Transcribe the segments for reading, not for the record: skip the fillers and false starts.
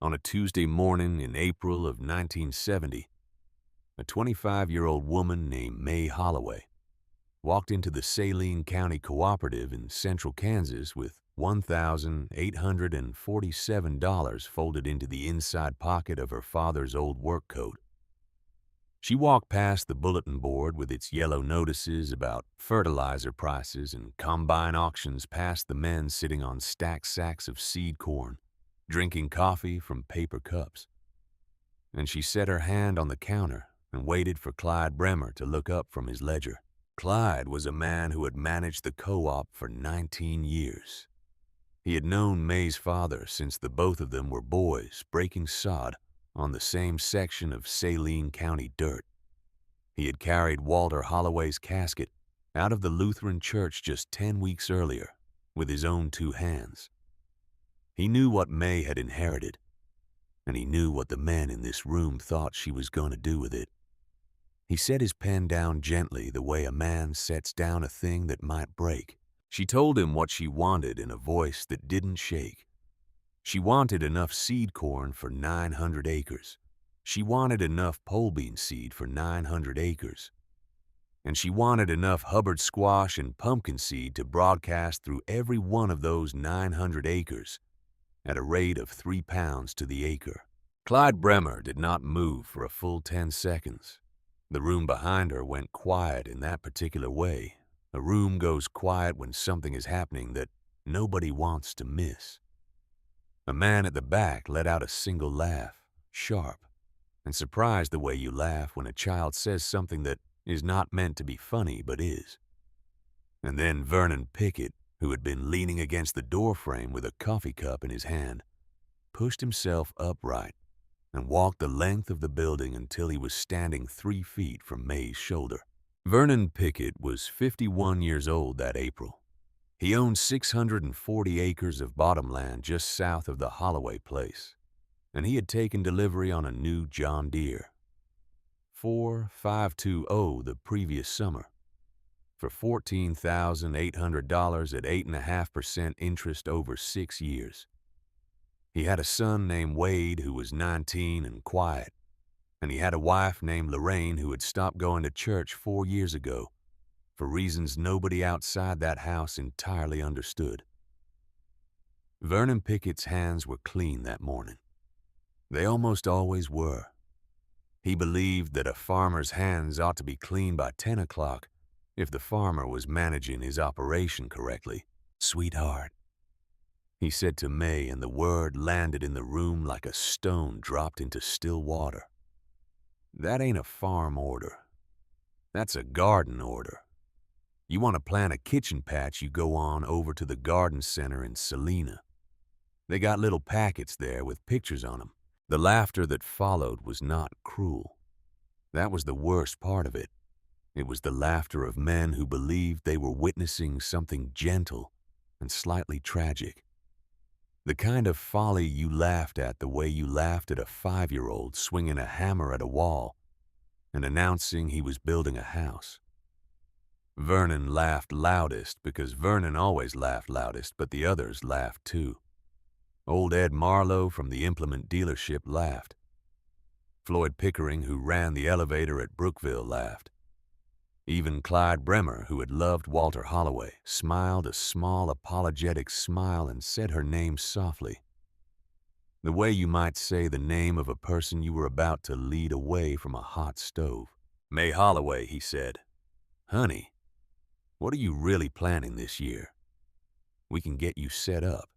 On a Tuesday morning in April of 1970, a 25-year-old woman named May Holloway walked into the Saline County Cooperative in central Kansas with $1,847 folded into the inside pocket of her father's old work coat. She walked past the bulletin board with its yellow notices about fertilizer prices and combine auctions, past the men sitting on stacked sacks of seed corn, drinking coffee from paper cups. And she set her hand on the counter and waited for Clyde Bremer to look up from his ledger. Clyde was a man who had managed the co-op for 19 years. He had known May's father since the both of them were boys breaking sod on the same section of Saline County dirt. He had carried Walter Holloway's casket out of the Lutheran church just 10 weeks earlier with his own two hands. He knew what May had inherited, and he knew what the men in this room thought she was going to do with it. He set his pen down gently, the way a man sets down a thing that might break. She told him what she wanted in a voice that didn't shake. She wanted enough seed corn for 900 acres. She wanted enough pole bean seed for 900 acres. And she wanted enough Hubbard squash and pumpkin seed to broadcast through every one of those 900 acres at a rate of 3 pounds to the acre. Clyde Bremer did not move for a full 10 seconds. The room behind her went quiet in that particular way. A room goes quiet when something is happening that nobody wants to miss. A man at the back let out a single laugh, sharp, and surprised the way you laugh when a child says something that is not meant to be funny but is. And then Vernon Pickett, who had been leaning against the doorframe with a coffee cup in his hand, pushed himself upright and walked the length of the building until he was standing 3 feet from May's shoulder. Vernon Pickett was 51 years old that April. He owned 640 acres of bottomland just south of the Holloway place, and he had taken delivery on a new John Deere 4520 the previous summer for $14,800 at 8.5% interest over 6 years. He had a son named Wade who was 19 and quiet, and he had a wife named Lorraine who had stopped going to church 4 years ago for reasons nobody outside that house entirely understood. Vernon Pickett's hands were clean that morning. They almost always were. He believed that a farmer's hands ought to be clean by 10 o'clock if the farmer was managing his operation correctly. "Sweetheart," he said to May, and the word landed in the room like a stone dropped into still water. "That ain't a farm order. That's a garden order. You want to plant a kitchen patch, you go on over to the garden center in Salina. They got little packets there with pictures on them." The laughter that followed was not cruel. That was the worst part of it. It was the laughter of men who believed they were witnessing something gentle and slightly tragic. The kind of folly you laughed at the way you laughed at a 5-year-old swinging a hammer at a wall and announcing he was building a house. Vernon laughed loudest because Vernon always laughed loudest, but the others laughed too. Old Ed Marlowe from the implement dealership laughed. Floyd Pickering, who ran the elevator at Brookville, laughed. Even Clyde Bremer, who had loved Walter Holloway, smiled a small apologetic smile and said her name softly, the way you might say the name of a person you were about to lead away from a hot stove. "May Holloway," he said. "Honey, what are you really planning this year? We can get you set up.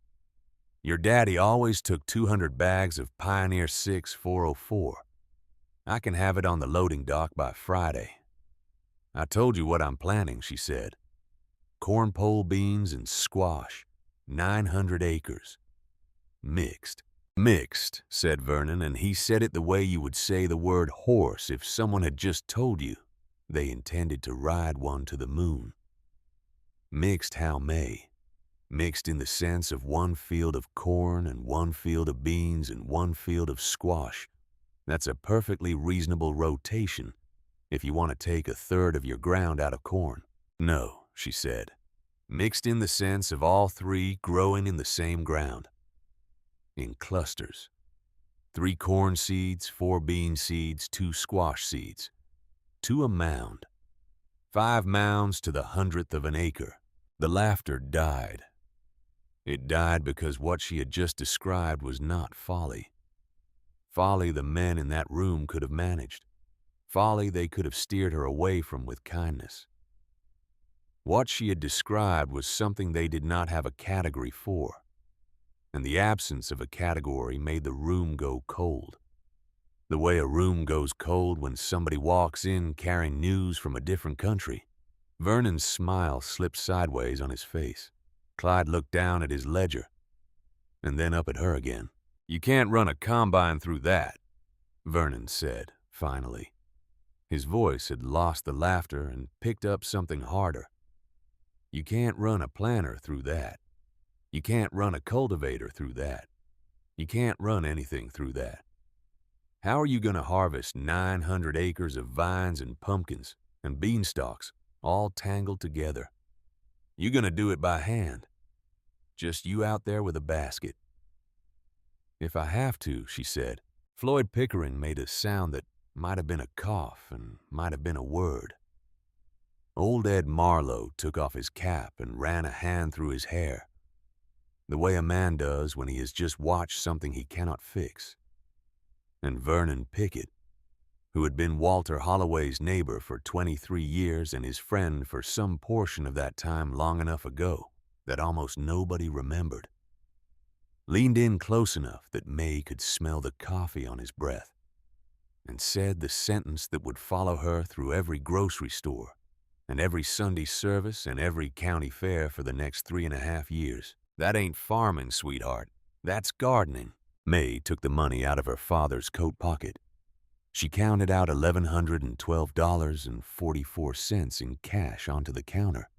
Your daddy always took 200 bags of Pioneer 6 404. I can have it on the loading dock by Friday." "I told you what I'm planning," she said. "Corn pole beans and squash, 900 acres. Mixed." "Mixed," said Vernon, and he said it the way you would say the word horse if someone had just told you they intended to ride one to the moon. Mixed how May? Mixed in the sense of one field of corn and one field of beans and one field of squash. That's a perfectly reasonable rotation if you want to take a third of your ground out of corn. "No," she said. "Mixed in the sense of all three growing in the same ground. In clusters. 3 corn seeds, 4 bean seeds, 2 squash seeds, to a mound. 5 mounds to the 100th of an acre. The laughter died. It died because what she had just described was not folly. Folly the men in that room could have managed. Folly they could have steered her away from with kindness. What she had described was something they did not have a category for, and the absence of a category made the room go cold. The way a room goes cold when somebody walks in carrying news from a different country. Vernon's smile slipped sideways on his face. Clyde looked down at his ledger, and then up at her again. "You can't run a combine through that," Vernon said, finally. His voice had lost the laughter and picked up something harder. "You can't run a planter through that. You can't run a cultivator through that. You can't run anything through that. How are you going to harvest 900 acres of vines and pumpkins and beanstalks all tangled together? You're going to do it by hand. Just you out there with a basket." "If I have to," she said. Floyd Pickering made a sound that might have been a cough and might have been a word. Old Ed Marlowe took off his cap and ran a hand through his hair, the way a man does when he has just watched something he cannot fix. And Vernon Pickett, who had been Walter Holloway's neighbor for 23 years and his friend for some portion of that time long enough ago that almost nobody remembered, leaned in close enough that May could smell the coffee on his breath, and said the sentence that would follow her through every grocery store and every Sunday service and every county fair for the next 3.5 years. "That ain't farming, sweetheart. That's gardening." May took the money out of her father's coat pocket. She counted out $1,112.44 in cash onto the counter.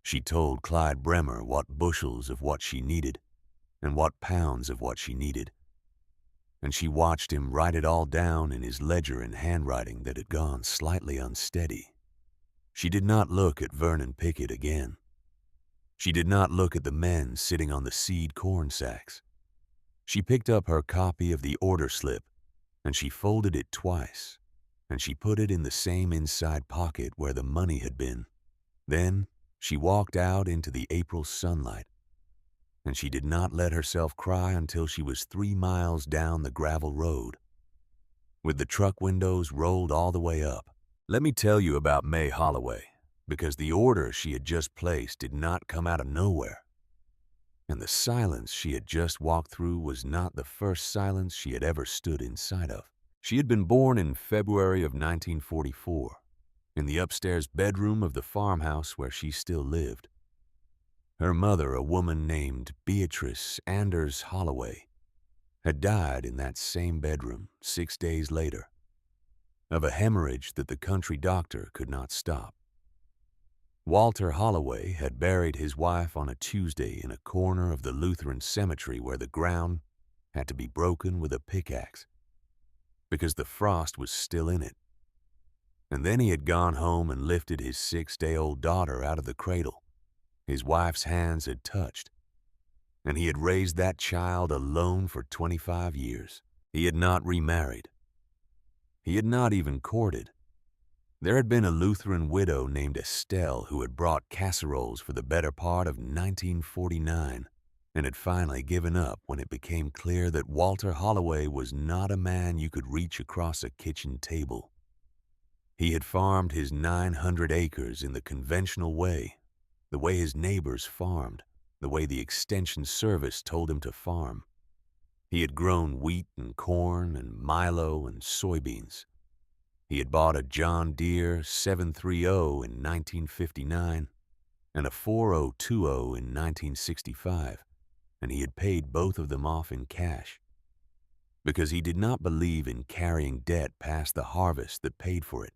She told Clyde Bremer what bushels of what she needed and what pounds of what she needed, and she watched him write it all down in his ledger in handwriting that had gone slightly unsteady. She did not look at Vernon Pickett again. She did not look at the men sitting on the seed corn sacks. She picked up her copy of the order slip, and she folded it twice, and she put it in the same inside pocket where the money had been. Then she walked out into the April sunlight, and she did not let herself cry until she was 3 miles down the gravel road, with the truck windows rolled all the way up. Let me tell you about May Holloway, because the order she had just placed did not come out of nowhere. And the silence she had just walked through was not the first silence she had ever stood inside of. She had been born in February of 1944, in the upstairs bedroom of the farmhouse where she still lived. Her mother, a woman named Beatrice Anders Holloway, had died in that same bedroom 6 days later, of a hemorrhage that the country doctor could not stop. Walter Holloway had buried his wife on a Tuesday in a corner of the Lutheran cemetery where the ground had to be broken with a pickaxe because the frost was still in it. And then he had gone home and lifted his 6-day-old daughter out of the cradle his wife's hands had touched, and he had raised that child alone for 25 years. He had not remarried. He had not even courted. There had been a Lutheran widow named Estelle who had brought casseroles for the better part of 1949 and had finally given up when it became clear that Walter Holloway was not a man you could reach across a kitchen table. He had farmed his 900 acres in the conventional way, the way his neighbors farmed, the way the Extension Service told him to farm. He had grown wheat and corn and milo and soybeans. He had bought a John Deere 730 in 1959 and a 4020 in 1965, and he had paid both of them off in cash because he did not believe in carrying debt past the harvest that paid for it.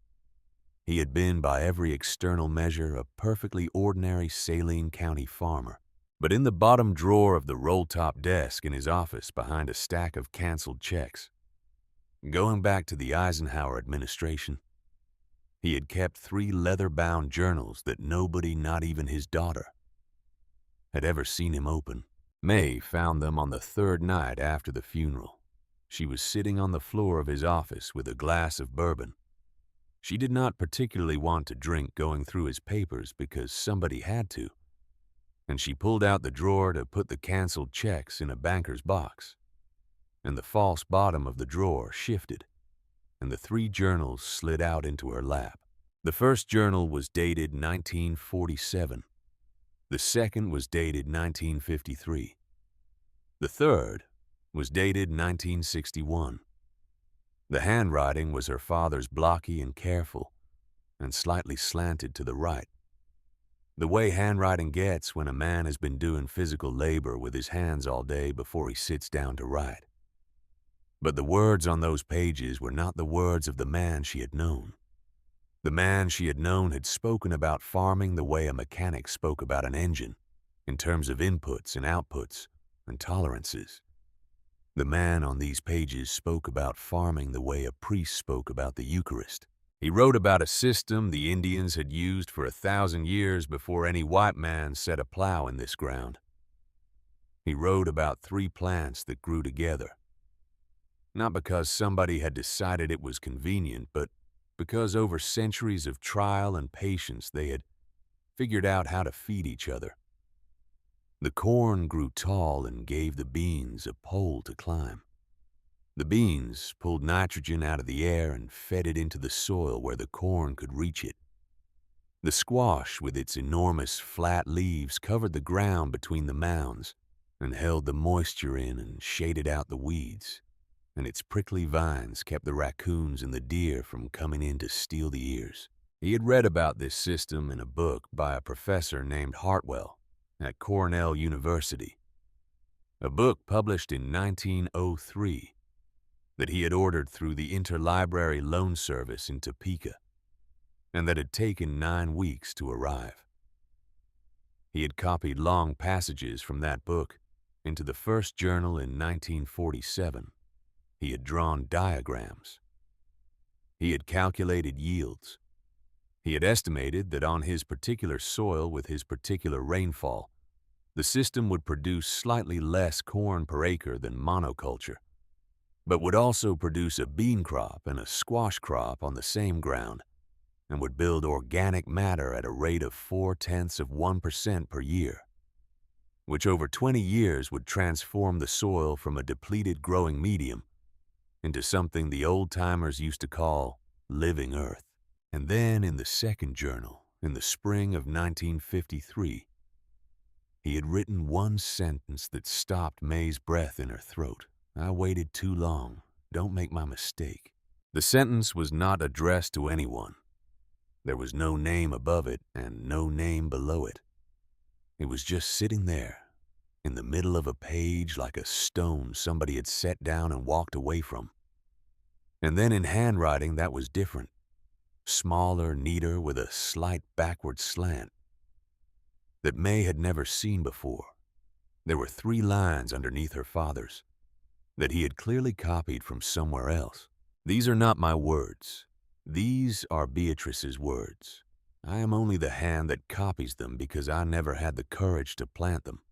He had been, by every external measure, a perfectly ordinary Saline County farmer, but in the bottom drawer of the roll-top desk in his office behind a stack of canceled checks, going back to the Eisenhower administration, he had kept 3 leather-bound journals that nobody, not even his daughter, had ever seen him open. May found them on the 3rd night after the funeral. She was sitting on the floor of his office with a glass of bourbon. She did not particularly want to drink going through his papers because somebody had to, and she pulled out the drawer to put the canceled checks in a banker's box. And the false bottom of the drawer shifted, and the 3 journals slid out into her lap. The first journal was dated 1947. The second was dated 1953. The third was dated 1961. The handwriting was her father's blocky and careful, and slightly slanted to the right. The way handwriting gets when a man has been doing physical labor with his hands all day before he sits down to write. But the words on those pages were not the words of the man she had known. The man she had known had spoken about farming the way a mechanic spoke about an engine, in terms of inputs and outputs and tolerances. The man on these pages spoke about farming the way a priest spoke about the Eucharist. He wrote about a system the Indians had used for 1,000 years before any white man set a plow in this ground. He wrote about 3 plants that grew together. Not because somebody had decided it was convenient, but because over centuries of trial and patience they had figured out how to feed each other. The corn grew tall and gave the beans a pole to climb. The beans pulled nitrogen out of the air and fed it into the soil where the corn could reach it. The squash, with its enormous flat leaves, covered the ground between the mounds and held the moisture in and shaded out the weeds, and its prickly vines kept the raccoons and the deer from coming in to steal the ears. He had read about this system in a book by a professor named Hartwell at Cornell University, a book published in 1903 that he had ordered through the Interlibrary Loan Service in Topeka, and that had taken 9 weeks to arrive. He had copied long passages from that book into the first journal in 1947. He had drawn diagrams. He had calculated yields. He had estimated that on his particular soil with his particular rainfall, the system would produce slightly less corn per acre than monoculture, but would also produce a bean crop and a squash crop on the same ground, and would build organic matter at a rate of 0.4% per year, which over 20 years would transform the soil from a depleted growing medium into something the old-timers used to call living earth. And then in the second journal, in the spring of 1953, he had written one sentence that stopped May's breath in her throat. "I waited too long. Don't make my mistake." The sentence was not addressed to anyone. There was no name above it and no name below it. It was just sitting there, in the middle of a page like a stone somebody had set down and walked away from. And then in handwriting that was different. Smaller, neater, with a slight backward slant that May had never seen before. There were 3 lines underneath her father's that he had clearly copied from somewhere else. "These are not my words. These are Beatrice's words. I am only the hand that copies them because I never had the courage to plant them,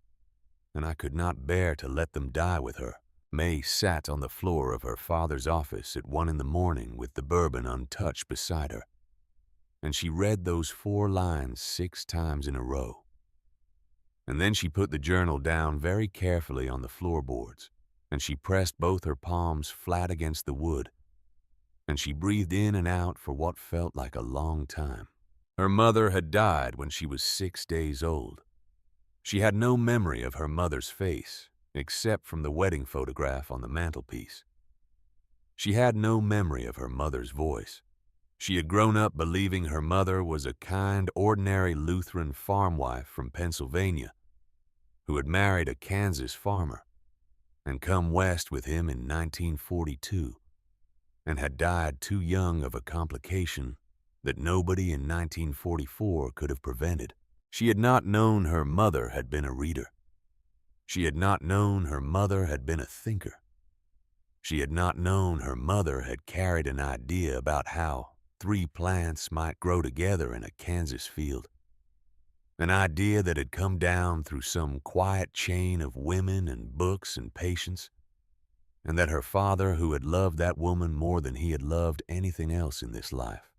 and I could not bear to let them die with her." May sat on the floor of her father's office at 1 a.m. with the bourbon untouched beside her, and she read those 4 lines 6 times in a row. And then she put the journal down very carefully on the floorboards, and she pressed both her palms flat against the wood, and she breathed in and out for what felt like a long time. Her mother had died when she was 6 days old. She had no memory of her mother's face, except from the wedding photograph on the mantelpiece. She had no memory of her mother's voice. She had grown up believing her mother was a kind, ordinary Lutheran farm wife from Pennsylvania who had married a Kansas farmer and come west with him in 1942 and had died too young of a complication that nobody in 1944 could have prevented. She had not known her mother had been a reader. She had not known her mother had been a thinker. She had not known her mother had carried an idea about how 3 plants might grow together in a Kansas field. An idea that had come down through some quiet chain of women and books and patience, and that her father, who had loved that woman more than he had loved anything else in this life,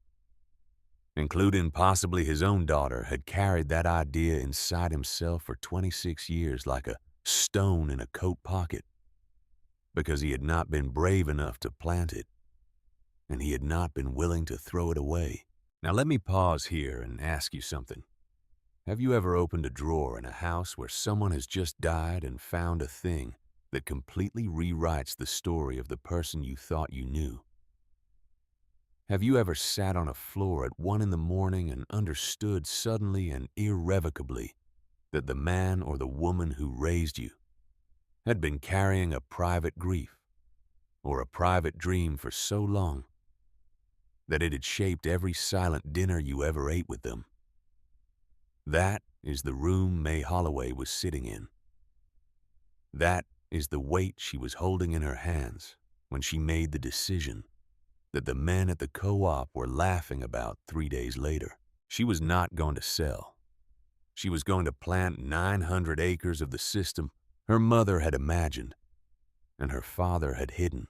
including possibly his own daughter, had carried that idea inside himself for 26 years like a stone in a coat pocket, because he had not been brave enough to plant it, and he had not been willing to throw it away. Now let me pause here and ask you something. Have you ever opened a drawer in a house where someone has just died and found a thing that completely rewrites the story of the person you thought you knew? Have you ever sat on a floor at 1 in the morning and understood suddenly and irrevocably that the man or the woman who raised you had been carrying a private grief or a private dream for so long that it had shaped every silent dinner you ever ate with them? That is the room May Holloway was sitting in. That is the weight she was holding in her hands when she made the decision that the men at the co-op were laughing about 3 days later. She was not going to sell. She was going to plant 900 acres of the system her mother had imagined and her father had hidden.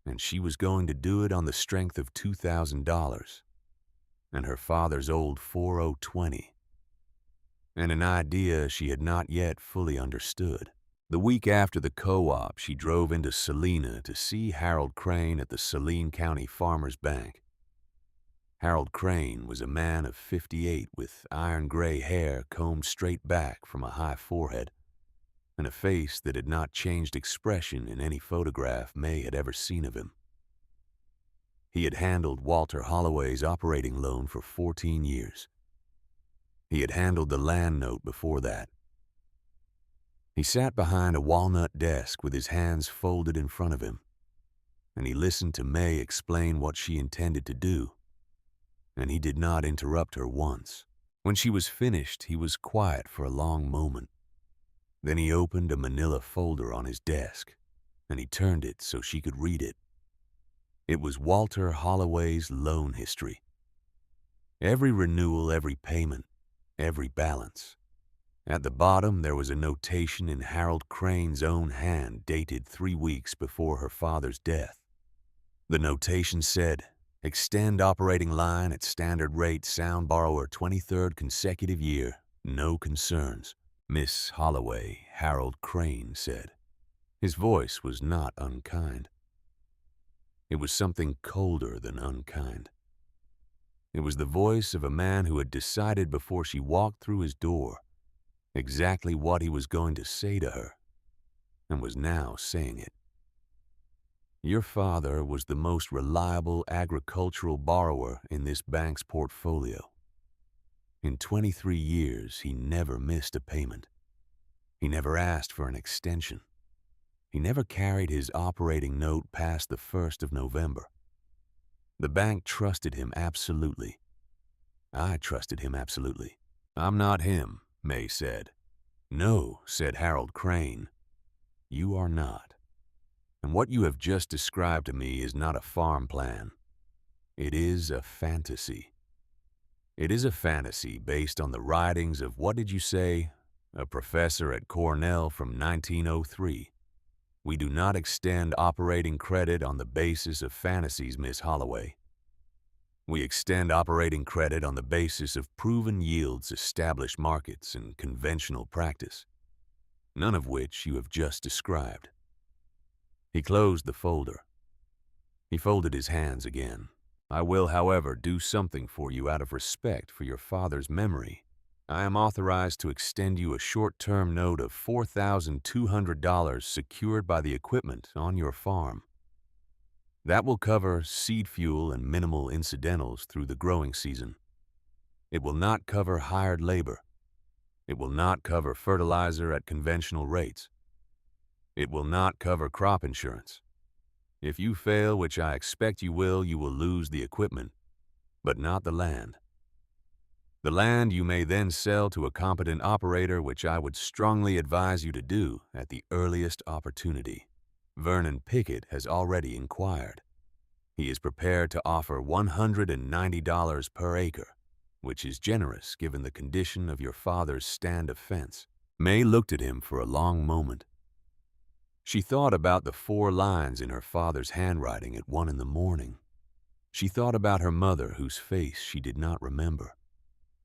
And she was going to do it on the strength of $2,000 and her father's old 4020, and an idea she had not yet fully understood. The week after the co-op, she drove into Salina to see Harold Crane at the Saline County Farmers Bank. Harold Crane was a man of 58 with iron-gray hair combed straight back from a high forehead and a face that had not changed expression in any photograph May had ever seen of him. He had handled Walter Holloway's operating loan for 14 years. He had handled the land note before that. He sat behind a walnut desk with his hands folded in front of him, and he listened to May explain what she intended to do, and he did not interrupt her once. When she was finished, he was quiet for a long moment. Then he opened a manila folder on his desk, and he turned it so she could read it. It was Walter Holloway's loan history. Every renewal, every payment, every balance. At the bottom, there was a notation in Harold Crane's own hand dated 3 weeks before her father's death. The notation said, "Extend operating line at standard rate, sound borrower 23rd consecutive year, no concerns. Miss Holloway," Harold Crane said. His voice was not unkind. It was something colder than unkind. It was the voice of a man who had decided before she walked through his door exactly what he was going to say to her, and was now saying it. Your father was the most reliable agricultural borrower in this bank's portfolio. In 23 years, he never missed a payment. He never asked for an extension. He never carried his operating note past the 1st of November. The bank trusted him absolutely. I trusted him absolutely. "I'm not him," May said. "No," said Harold Crane. "You are not. And what you have just described to me is not a farm plan. It is a fantasy. It is a fantasy based on the writings of, what did you say, a professor at Cornell from 1903. We do not extend operating credit on the basis of fantasies, Miss Holloway. We extend operating credit on the basis of proven yields, established markets, and conventional practice, none of which you have just described." He closed the folder. He folded his hands again. "I will, however, do something for you out of respect for your father's memory. I am authorized to extend you a short-term note of $4,200 secured by the equipment on your farm. That will cover seed fuel and minimal incidentals through the growing season. It will not cover hired labor. It will not cover fertilizer at conventional rates. It will not cover crop insurance. If you fail, which I expect you will lose the equipment, but not the land. The land you may then sell to a competent operator, which I would strongly advise you to do at the earliest opportunity. Vernon Pickett has already inquired. He is prepared to offer $190 per acre, which is generous given the condition of your father's stand of fence." May looked at him for a long moment. She thought about the 4 lines in her father's handwriting at 1 in the morning. She thought about her mother, whose face she did not remember.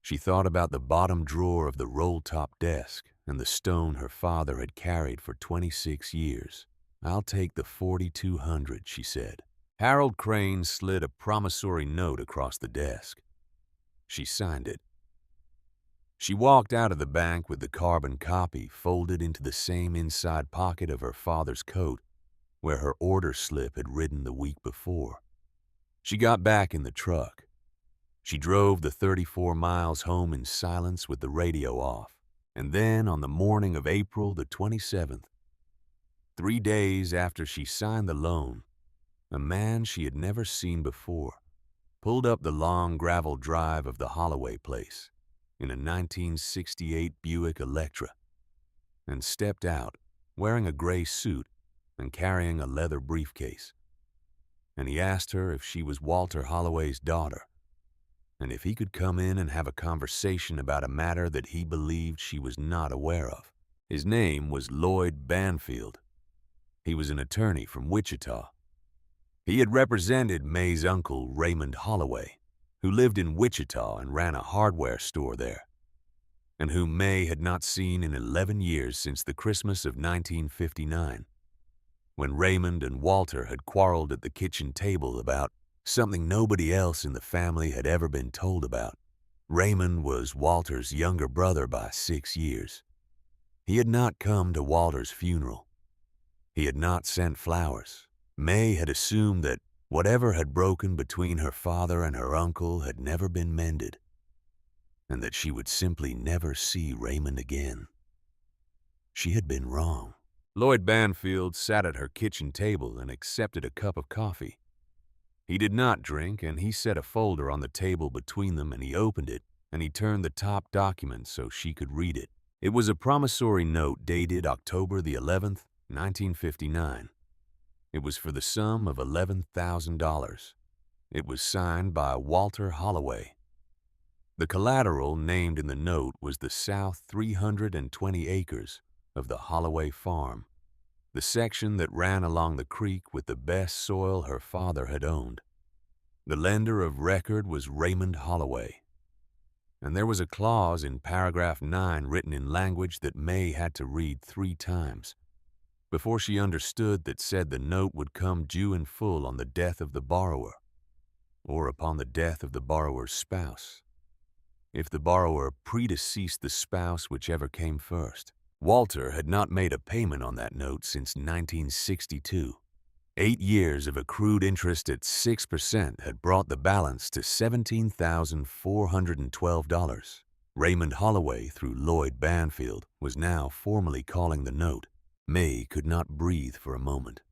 She thought about the bottom drawer of the roll-top desk and the stone her father had carried for 26 years. "I'll take the 4,200, she said. Harold Crane slid a promissory note across the desk. She signed it. She walked out of the bank with the carbon copy folded into the same inside pocket of her father's coat where her order slip had ridden the week before. She got back in the truck. She drove the 34 miles home in silence with the radio off. And then on the morning of April the 27th, 3 days after she signed the loan, a man she had never seen before pulled up the long gravel drive of the Holloway place in a 1968 Buick Electra and stepped out wearing a gray suit and carrying a leather briefcase. And he asked her if she was Walter Holloway's daughter and if he could come in and have a conversation about a matter that he believed she was not aware of. His name was Lloyd Banfield. He was an attorney from Wichita. He had represented May's uncle, Raymond Holloway, who lived in Wichita and ran a hardware store there, and whom May had not seen in 11 years since the Christmas of 1959, when Raymond and Walter had quarreled at the kitchen table about something nobody else in the family had ever been told about. Raymond was Walter's younger brother by 6 years. He had not come to Walter's funeral. He had not sent flowers. May had assumed that whatever had broken between her father and her uncle had never been mended, and that she would simply never see Raymond again. She had been wrong. Lloyd Banfield sat at her kitchen table and accepted a cup of coffee. He did not drink, and he set a folder on the table between them, and he opened it, and he turned the top document so she could read it. It was a promissory note dated October the 11th, 1959. It was for the sum of $11,000. It was signed by Walter Holloway. The collateral named in the note was the south 320 acres of the Holloway farm, the section that ran along the creek with the best soil her father had owned. The lender of record was Raymond Holloway, and there was a clause in paragraph 9 written in language that May had to read 3 times before she understood that said the note would come due in full on the death of the borrower, or upon the death of the borrower's spouse, if the borrower predeceased the spouse, whichever came first. Walter had not made a payment on that note since 1962. 8 years of accrued interest at 6% had brought the balance to $17,412. Raymond Holloway, through Lloyd Banfield, was now formally calling the note. May could not breathe for a moment.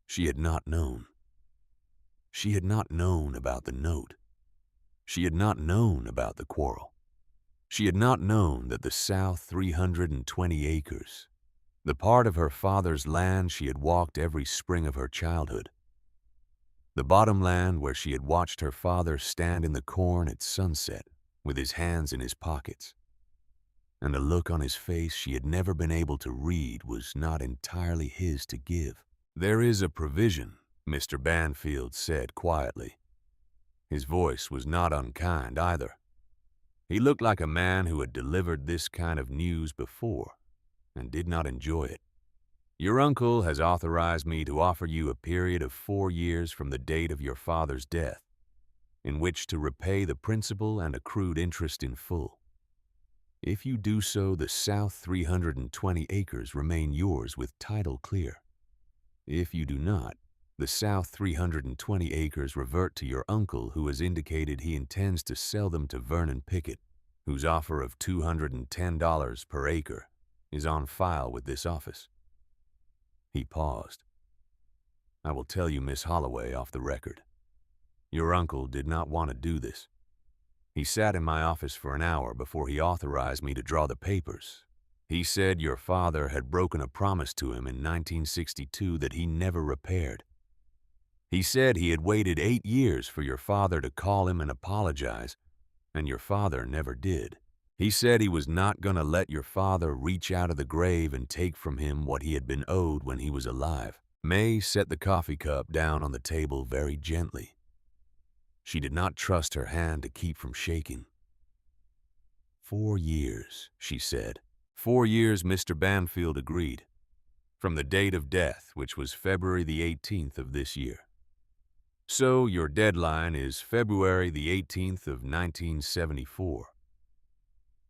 She had not known. She had not known about the note. She had not known about the quarrel. She had not known that the south 320 acres, the part of her father's land she had walked every spring of her childhood, the bottom land where she had watched her father stand in the corn at sunset with his hands in his pockets, and a look on his face she had never been able to read, was not entirely his to give. "There is a provision," Mr. Banfield said quietly. His voice was not unkind either. He looked like a man who had delivered this kind of news before and did not enjoy it. "Your uncle has authorized me to offer you a period of 4 years from the date of your father's death, in which to repay the principal and accrued interest in full. If you do so, the south 320 acres remain yours with title clear. If you do not, the south 320 acres revert to your uncle, who has indicated he intends to sell them to Vernon Pickett, whose offer of $210 per acre is on file with this office." He paused. "I will tell you, Miss Holloway, off the record. Your uncle did not want to do this. He sat in my office for an hour before he authorized me to draw the papers. He said your father had broken a promise to him in 1962 that he never repaired. He said he had waited 8 years for your father to call him and apologize, and your father never did. He said he was not going to let your father reach out of the grave and take from him what he had been owed when he was alive. May set the coffee cup down on the table very gently. She did not trust her hand to keep from shaking. 4 years, she said. 4 years, Mr. Banfield agreed. From the date of death, which was February the 18th of this year. So your deadline is February the 18th of 1974.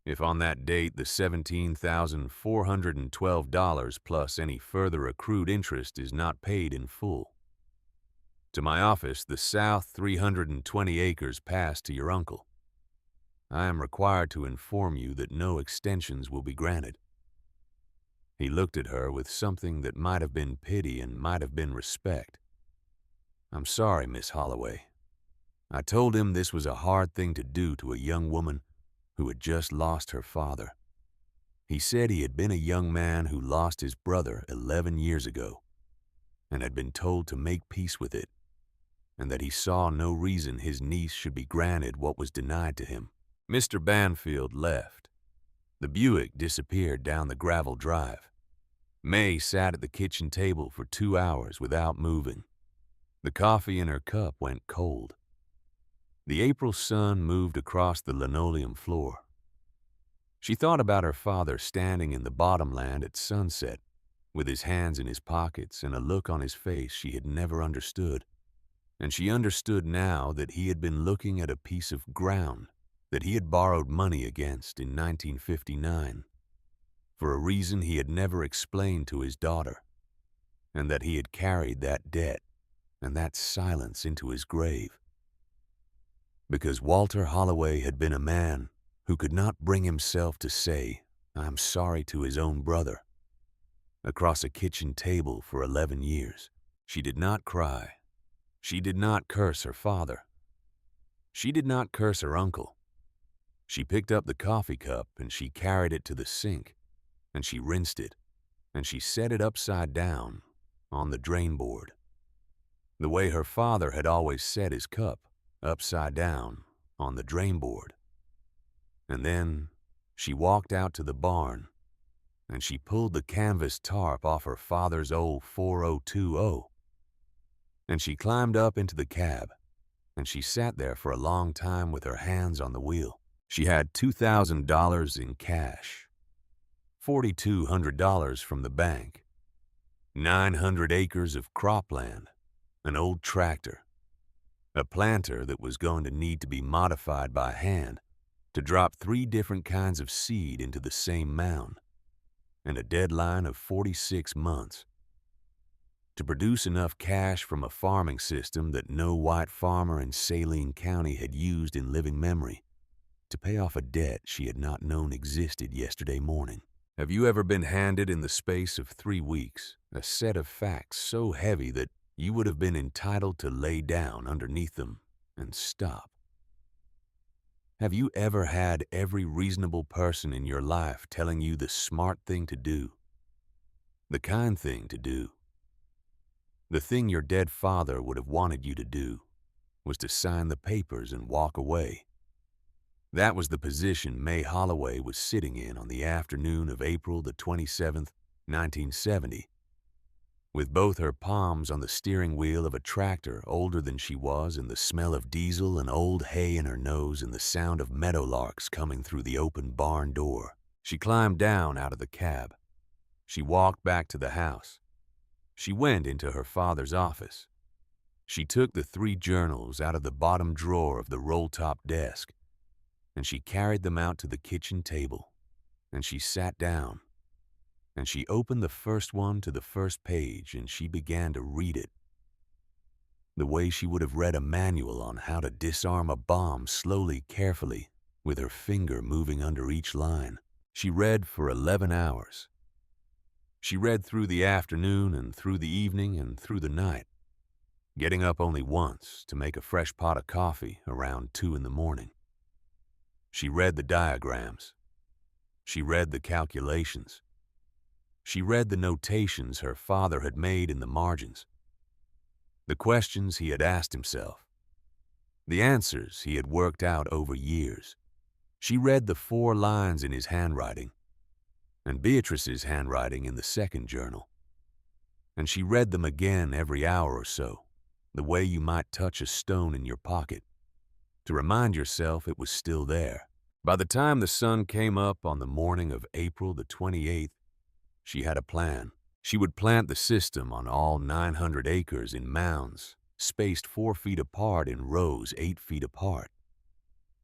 If on that date the $17,412 plus any further accrued interest is not paid in full, to my office the south 320 acres passed to your uncle. I am required to inform you that no extensions will be granted. He looked at her with something that might have been pity and might have been respect. I'm sorry, Miss Holloway. I told him this was a hard thing to do to a young woman who had just lost her father. He said he had been a young man who lost his brother 11 years ago and had been told to make peace with it, and that he saw no reason his niece should be granted what was denied to him. Mr. Banfield left. The Buick disappeared down the gravel drive. May sat at the kitchen table for 2 hours without moving. The coffee in her cup went cold. The April sun moved across the linoleum floor. She thought about her father standing in the bottomland at sunset, with his hands in his pockets and a look on his face she had never understood. And she understood now that he had been looking at a piece of ground that he had borrowed money against in 1959, for a reason he had never explained to his daughter, and that he had carried that debt and that silence into his grave. Because Walter Holloway had been a man who could not bring himself to say, "I'm sorry" to his own brother. Across a kitchen table for 11 years, she did not cry. She did not curse her father. She did not curse her uncle. She picked up the coffee cup and she carried it to the sink, and she rinsed it, and she set it upside down on the drain board, the way her father had always set his cup, upside down on the drain board. And then she walked out to the barn, and she pulled the canvas tarp off her father's old 4020, and she climbed up into the cab, and she sat there for a long time with her hands on the wheel. She had $2,000 in cash, $4,200 from the bank, 900 acres of cropland, an old tractor, a planter that was going to need to be modified by hand to drop 3 different kinds of seed into the same mound, and a deadline of 46 months. To produce enough cash from a farming system that no white farmer in Saline County had used in living memory, to pay off a debt she had not known existed yesterday morning. Have you ever been handed in the space of 3 weeks a set of facts so heavy that you would have been entitled to lay down underneath them and stop? Have you ever had every reasonable person in your life telling you the smart thing to do, the kind thing to do? The thing your dead father would have wanted you to do was to sign the papers and walk away. That was the position May Holloway was sitting in on the afternoon of April the 27th, 1970, with both her palms on the steering wheel of a tractor older than she was, and the smell of diesel and old hay in her nose, and the sound of meadowlarks coming through the open barn door. She climbed down out of the cab. She walked back to the house. She went into her father's office. She took the 3 journals out of the bottom drawer of the roll-top desk, and she carried them out to the kitchen table, and she sat down, and she opened the first one to the first page, and she began to read it, the way she would have read a manual on how to disarm a bomb, slowly, carefully, with her finger moving under each line. She read for 11 hours. She read through the afternoon and through the evening and through the night, getting up only once to make a fresh pot of coffee around 2 in the morning. She read the diagrams. She read the calculations. She read the notations her father had made in the margins, the questions he had asked himself, the answers he had worked out over years. She read the 4 lines in his handwriting, and Beatrice's handwriting in the second journal. And she read them again every hour or so, the way you might touch a stone in your pocket, to remind yourself it was still there. By the time the sun came up on the morning of April the 28th, she had a plan. She would plant the system on all 900 acres in mounds, spaced 4 feet apart in rows 8 feet apart.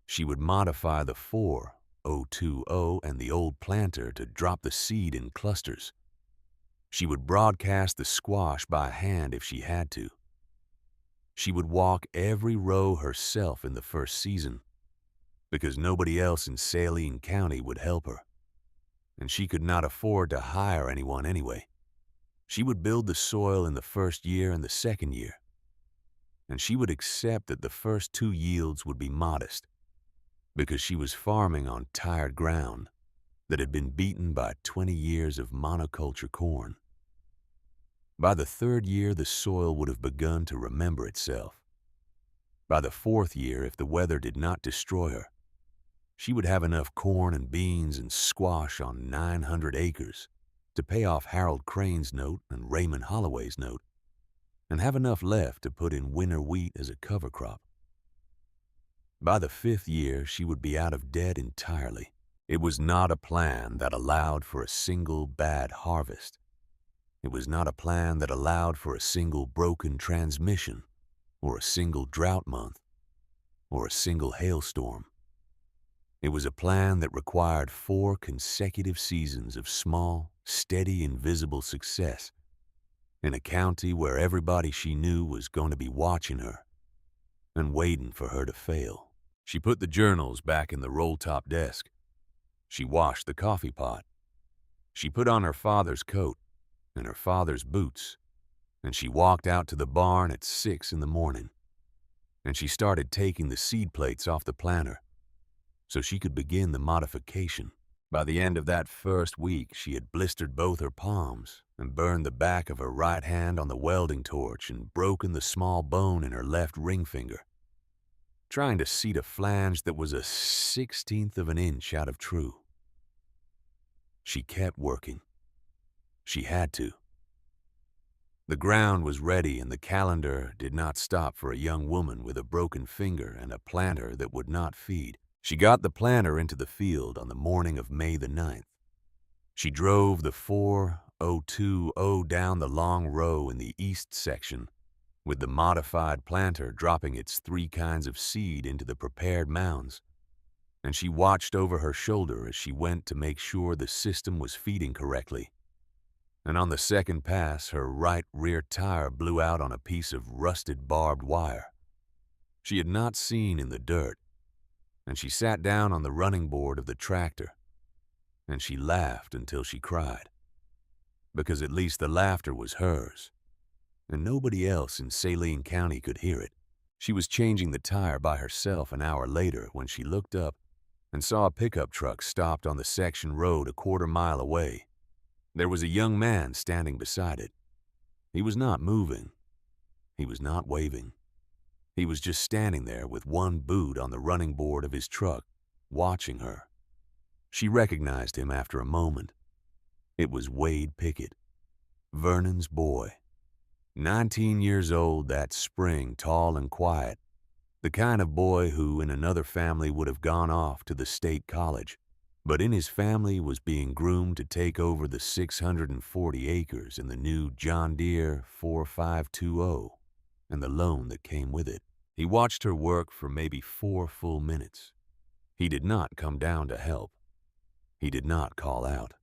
She would modify the 4-0-2-0 and the old planter to drop the seed in clusters. She would broadcast the squash by hand if she had to. She would walk every row herself in the first season, because nobody else in Saline County would help her, and she could not afford to hire anyone anyway. She would build the soil in the first year and the second year, and she would accept that the first 2 yields would be modest, because she was farming on tired ground that had been beaten by 20 years of monoculture corn. By the 3rd year, the soil would have begun to remember itself. By the 4th year, if the weather did not destroy her, she would have enough corn and beans and squash on 900 acres to pay off Harold Crane's note and Raymond Holloway's note, and have enough left to put in winter wheat as a cover crop. By the 5th year, she would be out of debt entirely. It was not a plan that allowed for a single bad harvest. It was not a plan that allowed for a single broken transmission, or a single drought month, or a single hailstorm. It was a plan that required 4 consecutive seasons of small, steady, invisible success in a county where everybody she knew was going to be watching her and waiting for her to fail. She put the journals back in the roll-top desk. She washed the coffee pot. She put on her father's coat and her father's boots, and she walked out to the barn at 6 in the morning, and she started taking the seed plates off the planter so she could begin the modification. By the end of that first week, she had blistered both her palms and burned the back of her right hand on the welding torch and broken the small bone in her left ring finger, trying to seat a flange that was a 16th of an inch out of true. She kept working. She had to. The ground was ready, and the calendar did not stop for a young woman with a broken finger and a planter that would not feed. She got the planter into the field on the morning of May the 9th. She drove the 4-0-2-0 down the long row in the east section, with the modified planter dropping its 3 kinds of seed into the prepared mounds, and she watched over her shoulder as she went to make sure the system was feeding correctly. And on the second pass, her right rear tire blew out on a piece of rusted barbed wire she had not seen in the dirt, and she sat down on the running board of the tractor, and she laughed until she cried, because at least the laughter was hers, and nobody else in Saline County could hear it. She was changing the tire by herself an hour later when she looked up and saw a pickup truck stopped on the section road a quarter mile away. There was a young man standing beside it. He was not moving. He was not waving. He was just standing there with one boot on the running board of his truck, watching her. She recognized him after a moment. It was Wade Pickett, Vernon's boy. 19 years old that spring, tall and quiet, the kind of boy who in another family would have gone off to the state college, but in his family was being groomed to take over the 640 acres in the new John Deere 4520 and the loan that came with it. He watched her work for maybe 4 full minutes. He did not come down to help. He did not call out.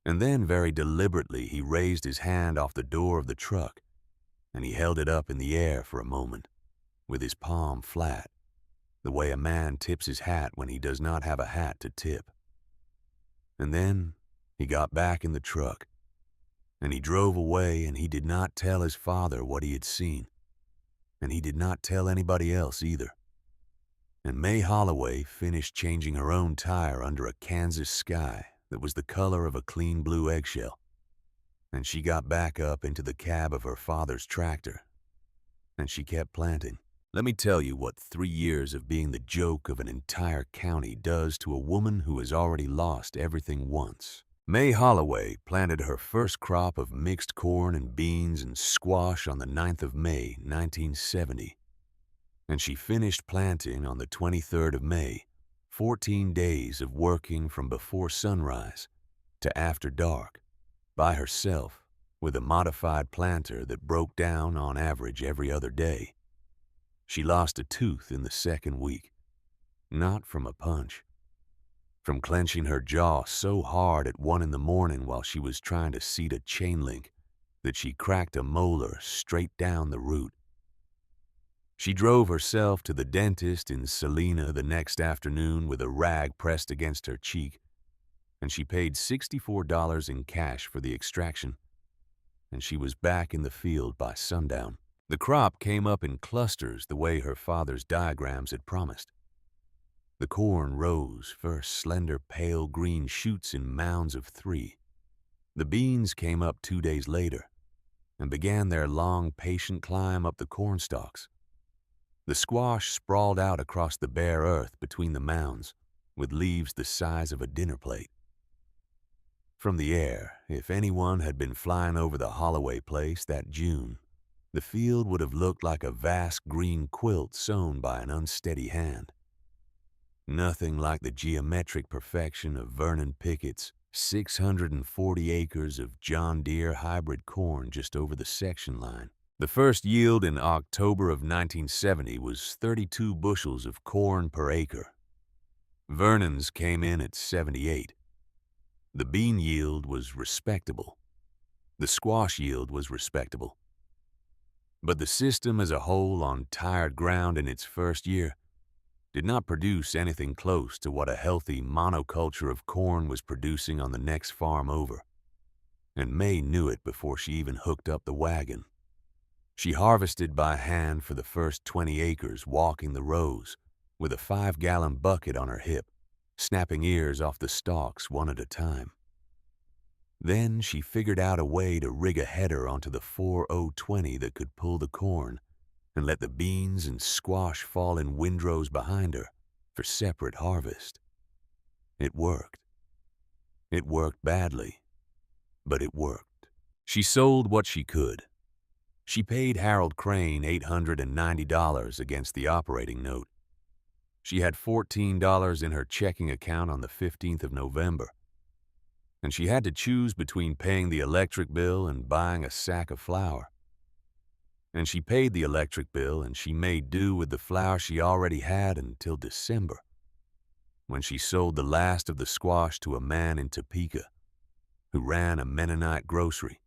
And then very deliberately he raised his hand off the door of the truck, and he held it up in the air for a moment, with his palm flat, the way a man tips his hat when he does not have a hat to tip. And then he got back in the truck, and he drove away, and he did not tell his father what he had seen, and he did not tell anybody else either. And May Holloway finished changing her own tire under a Kansas sky that was the color of a clean blue eggshell, and she got back up into the cab of her father's tractor, and she kept planting. Let me tell you what 3 years of being the joke of an entire county does to a woman who has already lost everything once. May Holloway planted her first crop of mixed corn and beans and squash on the 9th of May, 1970, and she finished planting on the 23rd of May, 14 days of working from before sunrise to after dark, by herself, with a modified planter that broke down on average every other day. She lost a tooth in the second week, not from a punch, from clenching her jaw so hard at 1 in the morning while she was trying to seat a chain link that she cracked a molar straight down the root. She drove herself to the dentist in Salina the next afternoon with a rag pressed against her cheek, and she paid $64 in cash for the extraction, and she was back in the field by sundown. The crop came up in clusters the way her father's diagrams had promised. The corn rose, first slender pale green shoots in mounds of 3. The beans came up 2 days later and began their long, patient climb up the corn stalks. The squash sprawled out across the bare earth between the mounds, with leaves the size of a dinner plate. From the air, if anyone had been flying over the Holloway place that June, the field would have looked like a vast green quilt sewn by an unsteady hand. Nothing like the geometric perfection of Vernon Pickett's 640 acres of John Deere hybrid corn just over the section line. The first yield in October of 1970 was 32 bushels of corn per acre. Vernon's came in at 78. The bean yield was respectable. The squash yield was respectable. But the system as a whole on tired ground in its first year did not produce anything close to what a healthy monoculture of corn was producing on the next farm over. And May knew it before she even hooked up the wagon. She harvested by hand for the first 20 acres, walking the rows, with a 5-gallon bucket on her hip, snapping ears off the stalks one at a time. Then she figured out a way to rig a header onto the 4020 that could pull the corn and let the beans and squash fall in windrows behind her for separate harvest. It worked. It worked badly, but it worked. She sold what she could. She paid Harold Crane $890 against the operating note. She had $14 in her checking account on the 15th of November, and she had to choose between paying the electric bill and buying a sack of flour. And she paid the electric bill, and she made do with the flour she already had until December, when she sold the last of the squash to a man in Topeka who ran a Mennonite grocery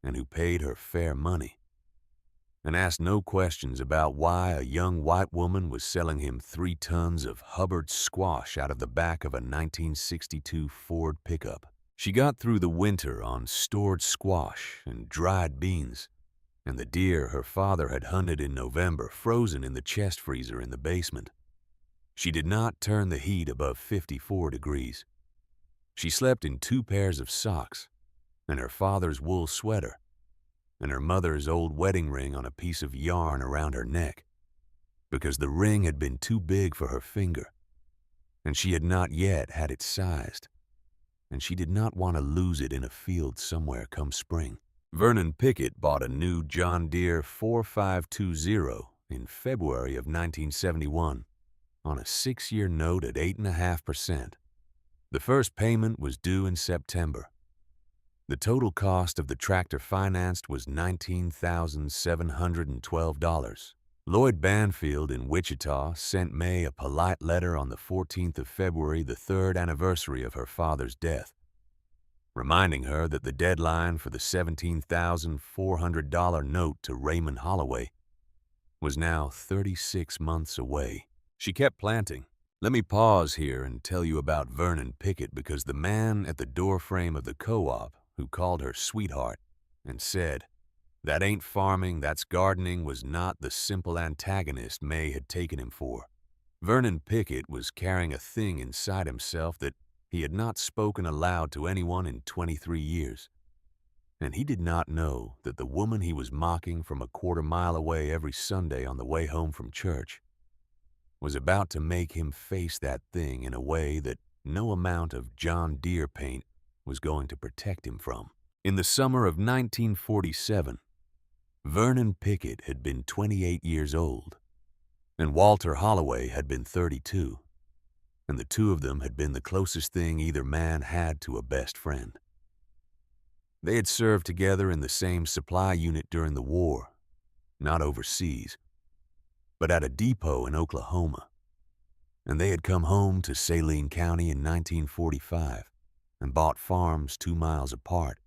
and who paid her fair money and asked no questions about why a young white woman was selling him 3 tons of Hubbard squash out of the back of a 1962 Ford pickup. She got through the winter on stored squash and dried beans, and the deer her father had hunted in November frozen in the chest freezer in the basement. She did not turn the heat above 54 degrees. She slept in 2 pairs of socks and her father's wool sweater and her mother's old wedding ring on a piece of yarn around her neck, because the ring had been too big for her finger, and she had not yet had it sized, and she did not want to lose it in a field somewhere come spring. Vernon Pickett bought a new John Deere 4520 in February of 1971 on a 6-year note at 8.5%. The first payment was due in September. The total cost of the tractor financed was $19,712. Lloyd Banfield in Wichita sent May a polite letter on the 14th of February, the 3rd anniversary of her father's death, reminding her that the deadline for the $17,400 note to Raymond Holloway was now 36 months away. She kept planting. Let me pause here and tell you about Vernon Pickett, because the man at the doorframe of the co-op who called her sweetheart and said, "That ain't farming, that's gardening," was not the simple antagonist May had taken him for. Vernon Pickett was carrying a thing inside himself that he had not spoken aloud to anyone in 23 years. And he did not know that the woman he was mocking from a quarter-mile away every Sunday on the way home from church was about to make him face that thing in a way that no amount of John Deere paint was going to protect him from. In the summer of 1947, Vernon Pickett had been 28 years old, and Walter Holloway had been 32, and the two of them had been the closest thing either man had to a best friend. They had served together in the same supply unit during the war, not overseas, but at a depot in Oklahoma, and they had come home to Saline County in 1945 and bought farms 2 miles apart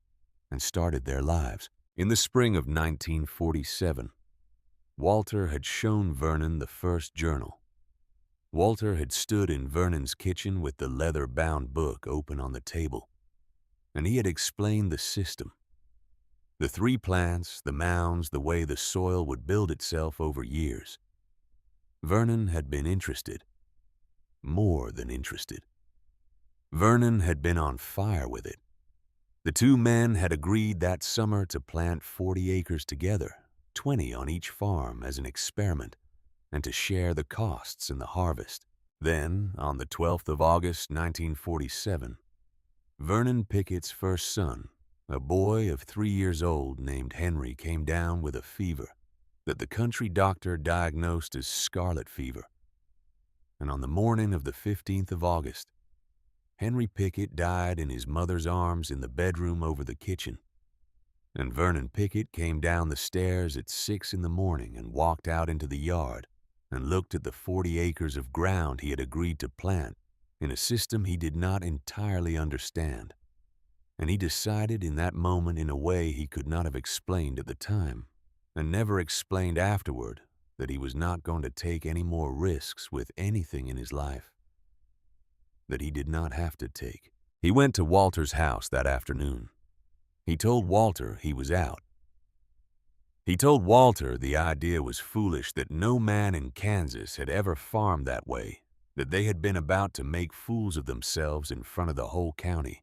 and started their lives. In the spring of 1947, Walter had shown Vernon the first journal. Walter had stood in Vernon's kitchen with the leather-bound book open on the table, and he had explained the system. The 3 plants, the mounds, the way the soil would build itself over years. Vernon had been interested, more than interested. Vernon had been on fire with it. The 2 men had agreed that summer to plant 40 acres together, 20 on each farm as an experiment, and to share the costs in the harvest. Then, on the 12th of August, 1947, Vernon Pickett's first son, a boy of 3 years old named Henry, came down with a fever that the country doctor diagnosed as scarlet fever. And on the morning of the 15th of August, Henry Pickett died in his mother's arms in the bedroom over the kitchen. And Vernon Pickett came down the stairs at 6 in the morning and walked out into the yard and looked at the 40 acres of ground he had agreed to plant in a system he did not entirely understand. And he decided in that moment in a way he could not have explained at the time, and never explained afterward, that he was not going to take any more risks with anything in his life that he did not have to take. He went to Walter's house that afternoon. He told Walter he was out. He told Walter the idea was foolish, that no man in Kansas had ever farmed that way, that they had been about to make fools of themselves in front of the whole county.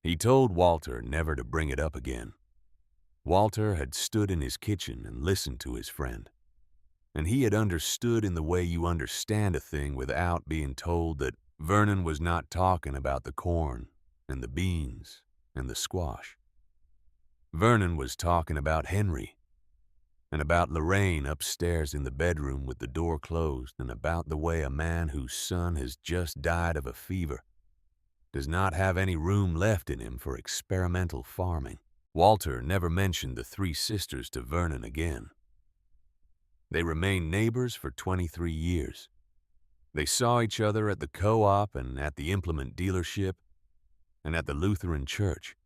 He told Walter never to bring it up again. Walter had stood in his kitchen and listened to his friend, and he had understood in the way you understand a thing without being told that Vernon was not talking about the corn and the beans and the squash. Vernon was talking about Henry, and about Lorraine upstairs in the bedroom with the door closed, and about the way a man whose son has just died of a fever does not have any room left in him for experimental farming. Walter never mentioned the 3 sisters to Vernon again. They remained neighbors for 23 years. They saw each other at the co-op and at the implement dealership and at the Lutheran church.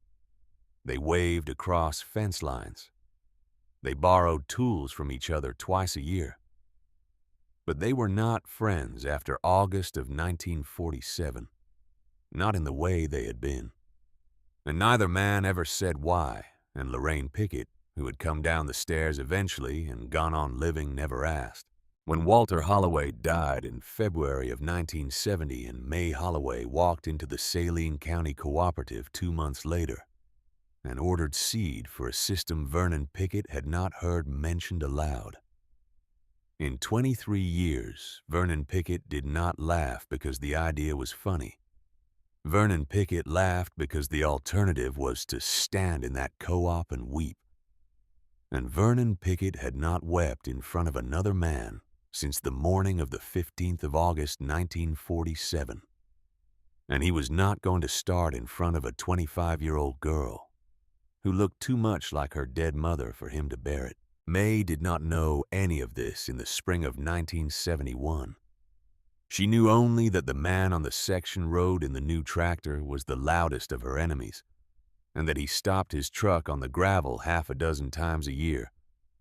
They waved across fence lines. They borrowed tools from each other twice a year. But they were not friends after August of 1947, not in the way they had been. And neither man ever said why, and Lorraine Pickett, who had come down the stairs eventually and gone on living, never asked. When Walter Holloway died in February of 1970 and May Holloway walked into the Saline County Cooperative 2 months later and ordered seed for a system Vernon Pickett had not heard mentioned aloud. In 23 years, Vernon Pickett did not laugh because the idea was funny. Vernon Pickett laughed because the alternative was to stand in that co-op and weep. And Vernon Pickett had not wept in front of another man since the morning of the 15th of August, 1947. And he was not going to start in front of a 25-year-old girl who looked too much like her dead mother for him to bear it. May did not know any of this in the spring of 1971. She knew only that the man on the section road in the new tractor was the loudest of her enemies, and that he stopped his truck on the gravel 6 times a year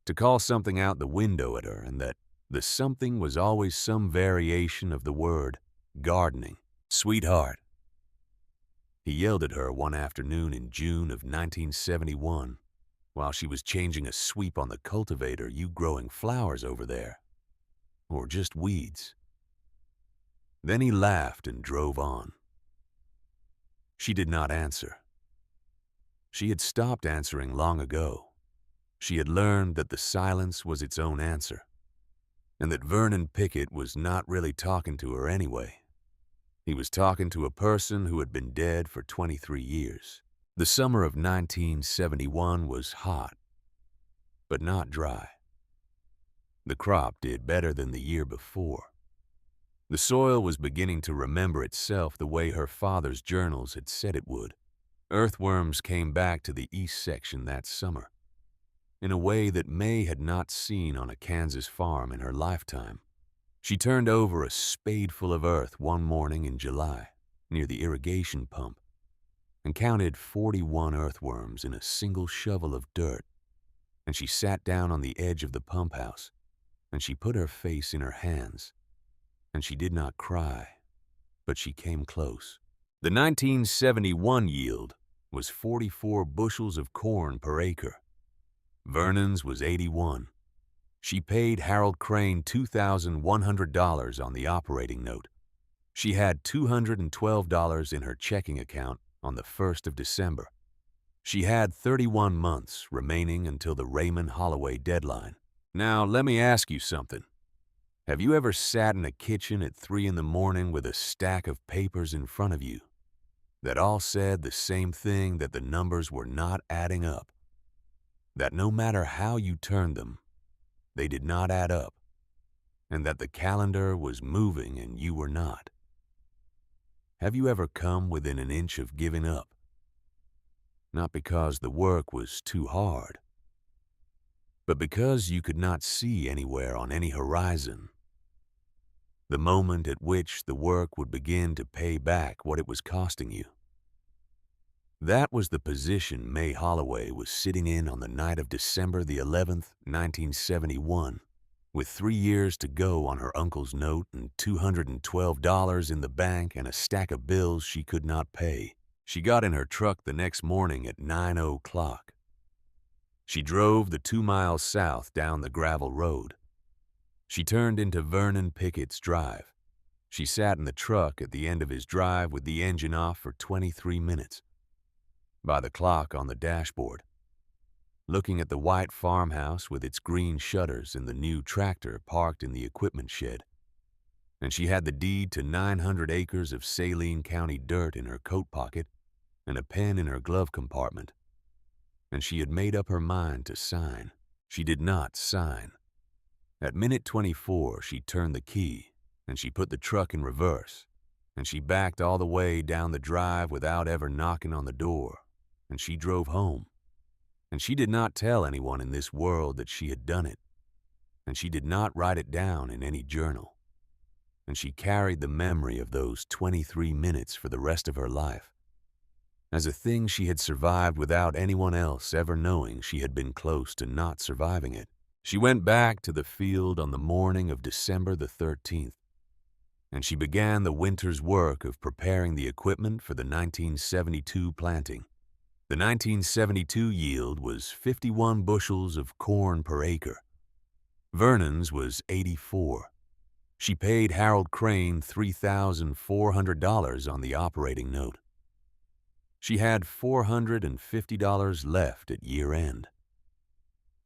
to call something out the window at her, and that the something was always some variation of the word gardening. "Sweetheart," he yelled at her one afternoon in June of 1971 while she was changing a sweep on the cultivator, "you growing flowers over there? Or just weeds?" Then he laughed and drove on. She did not answer. She had stopped answering long ago. She had learned that the silence was its own answer, and that Vernon Pickett was not really talking to her anyway. He was talking to a person who had been dead for 23 years. The summer of 1971 was hot, but not dry. The crop did better than the year before. The soil was beginning to remember itself the way her father's journals had said it would. Earthworms came back to the east section that summer, in a way that May had not seen on a Kansas farm in her lifetime. She turned over a spadeful of earth one morning in July, near the irrigation pump, and counted 41 earthworms in a single shovel of dirt. And she sat down on the edge of the pump house, and she put her face in her hands, and she did not cry, but she came close. The 1971 yield was 44 bushels of corn per acre. Vernon's was 81. She paid Harold Crane $2,100 on the operating note. She had $212 in her checking account on the 1st of December. She had 31 months remaining until the Raymond Holloway deadline. Now, let me ask you something. Have you ever sat in a kitchen at 3 in the morning with a stack of papers in front of you that all said the same thing, that the numbers were not adding up? That no matter how you turned them, they did not add up, and that the calendar was moving and you were not? Have you ever come within an inch of giving up? Not because the work was too hard, but because you could not see anywhere on any horizon the moment at which the work would begin to pay back what it was costing you. That was the position May Holloway was sitting in on the night of December the 11th, 1971, with 3 years to go on her uncle's note and $212 in the bank and a stack of bills she could not pay. She got in her truck the next morning at 9 o'clock. She drove the 2 miles south down the gravel road. She turned into Vernon Pickett's drive. She sat in the truck at the end of his drive with the engine off for 23 minutes. By the clock on the dashboard, looking at the white farmhouse with its green shutters and the new tractor parked in the equipment shed. And she had the deed to 900 acres of Saline County dirt in her coat pocket and a pen in her glove compartment. And she had made up her mind to sign. She did not sign. At minute 24, she turned the key, and she put the truck in reverse, and she backed all the way down the drive without ever knocking on the door, and she drove home. And she did not tell anyone in this world that she had done it, and she did not write it down in any journal, and she carried the memory of those 23 minutes for the rest of her life, as a thing she had survived without anyone else ever knowing she had been close to not surviving it. She went back to the field on the morning of December the 13th, and she began the winter's work of preparing the equipment for the 1972 planting. The 1972 yield was 51 bushels of corn per acre. Vernon's was 84. She paid Harold Crane $3,400 on the operating note. She had $450 left at year end.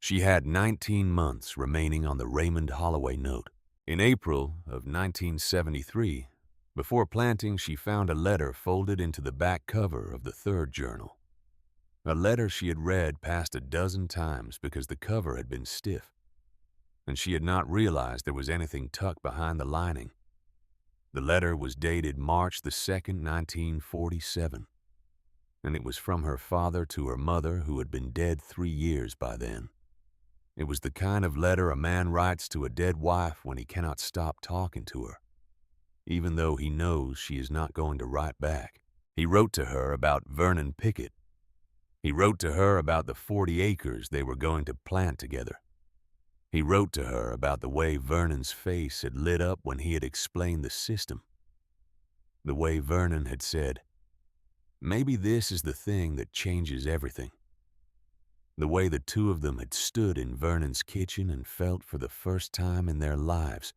She had 19 months remaining on the Raymond Holloway note. In April of 1973, before planting, she found a letter folded into the back cover of the third journal. A letter she had read past a dozen times because the cover had been stiff, and she had not realized there was anything tucked behind the lining. The letter was dated March the 2nd, 1947, and it was from her father to her mother, who had been dead 3 years by then. It was the kind of letter a man writes to a dead wife when he cannot stop talking to her, even though he knows she is not going to write back. He wrote to her about Vernon Pickett. He wrote to her about the 40 acres they were going to plant together. He wrote to her about the way Vernon's face had lit up when he had explained the system. The way Vernon had said, "Maybe this is the thing that changes everything." The way the two of them had stood in Vernon's kitchen and felt for the first time in their lives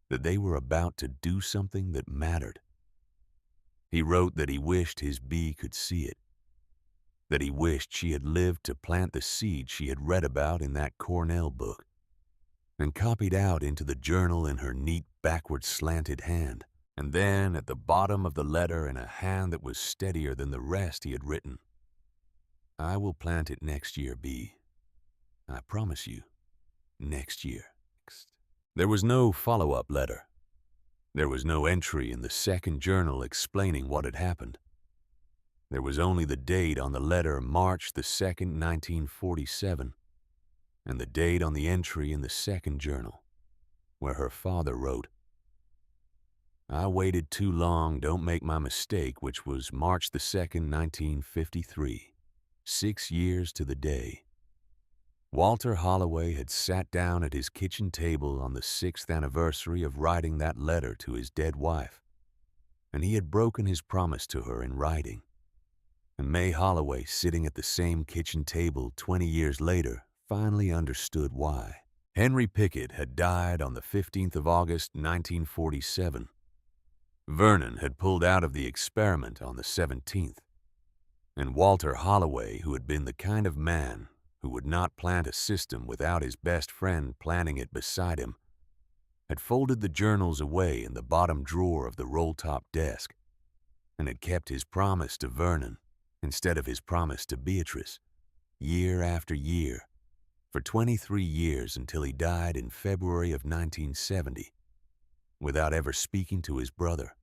that they were about to do something that mattered. He wrote that he wished his bee could see it. that he wished she had lived to plant the seed she had read about in that Cornell book and copied out into the journal in her neat backward slanted hand. And then at the bottom of the letter, in a hand that was steadier than the rest, he had written, "I will plant it next year, B. I promise you, next year." There was no follow-up letter. There was no entry in the second journal explaining what had happened. There was only the date on the letter, March the 2nd, 1947, and the date on the entry in the second journal, where her father wrote, "I waited too long, don't make my mistake," which was March the 2nd, 1953, 6 years to the day. Walter Holloway had sat down at his kitchen table on the 6th anniversary of writing that letter to his dead wife, and he had broken his promise to her in writing. And May Holloway, sitting at the same kitchen table 20 years later, finally understood why. Henry Pickett had died on the 15th of August, 1947. Vernon had pulled out of the experiment on the 17th. And Walter Holloway, who had been the kind of man who would not plant a system without his best friend planting it beside him, had folded the journals away in the bottom drawer of the roll-top desk and had kept his promise to Vernon instead of his promise to Beatrice, year after year, for 23 years until he died in February of 1970, without ever speaking to his brother,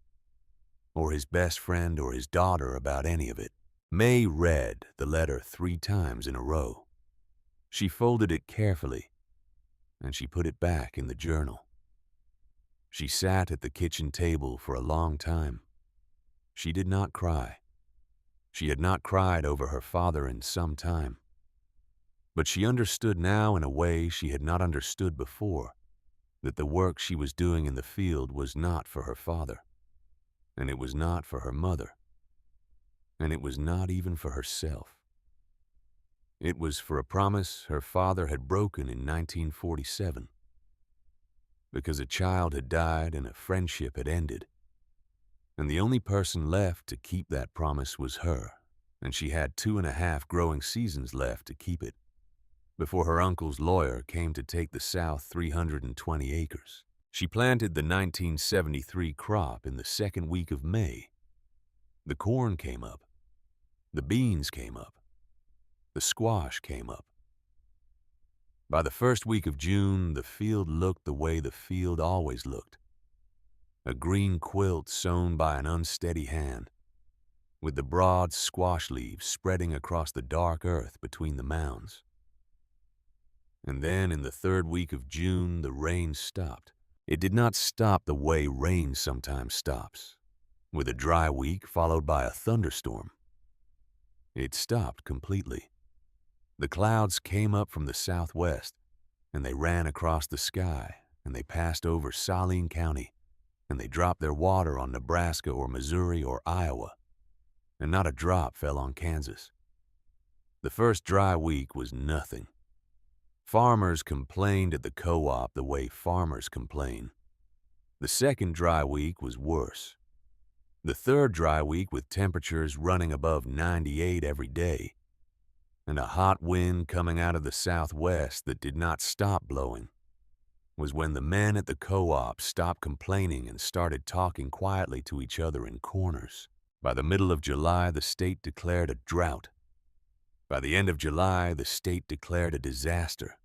or his best friend or his daughter about any of it. May read the letter 3 times in a row. She folded it carefully, and she put it back in the journal. She sat at the kitchen table for a long time. She did not cry. She had not cried over her father in some time. But she understood now in a way she had not understood before, that the work she was doing in the field was not for her father, and it was not for her mother, and it was not even for herself. It was for a promise her father had broken in 1947, because a child had died and a friendship had ended, and the only person left to keep that promise was her, and she had 2.5 growing seasons left to keep it, before her uncle's lawyer came to take the south 320 acres. She planted the 1973 crop in the second week of May. The corn came up. The beans came up. The squash came up. By the first week of June, the field looked the way the field always looked. A green quilt sewn by an unsteady hand, with the broad squash leaves spreading across the dark earth between the mounds. And then in the third week of June, the rain stopped. It did not stop the way rain sometimes stops, with a dry week followed by a thunderstorm. It stopped completely. The clouds came up from the southwest, and they ran across the sky, and they passed over Saline County, and they dropped their water on Nebraska or Missouri or Iowa, and not a drop fell on Kansas. The first dry week was nothing. Farmers complained at the co-op the way farmers complain. The second dry week was worse. The third dry week, with temperatures running above 98 every day, and a hot wind coming out of the southwest that did not stop blowing, was when the men at the co-op stopped complaining and started talking quietly to each other in corners. By the middle of July, the state declared a drought. By the end of July, the state declared a disaster.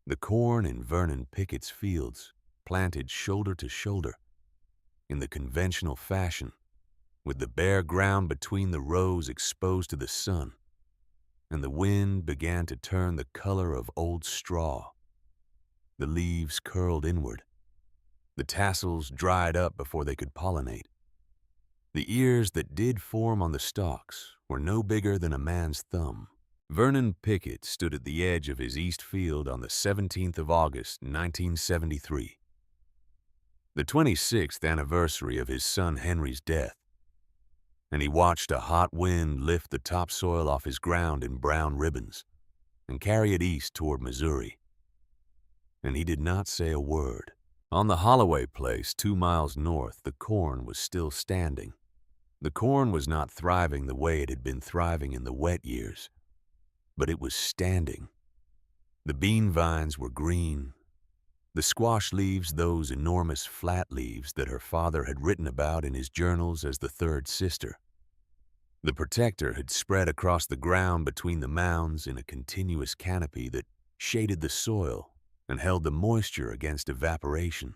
The corn in Vernon Pickett's fields, planted shoulder to shoulder, in the conventional fashion, with the bare ground between the rows exposed to the sun, and the wind began to turn the color of old straw. The leaves curled inward. The tassels dried up before they could pollinate. The ears that did form on the stalks were no bigger than a man's thumb. Vernon Pickett stood at the edge of his east field on the 17th of August, 1973, the 26th anniversary of his son Henry's death, and he watched a hot wind lift the topsoil off his ground in brown ribbons and carry it east toward Missouri. And he did not say a word. On the Holloway place 2 miles north, the corn was still standing. The corn was not thriving the way it had been thriving in the wet years, but it was standing. The bean vines were green. The squash leaves, those enormous flat leaves that her father had written about in his journals as the third sister. The protector had spread across the ground between the mounds in a continuous canopy that shaded the soil and held the moisture against evaporation.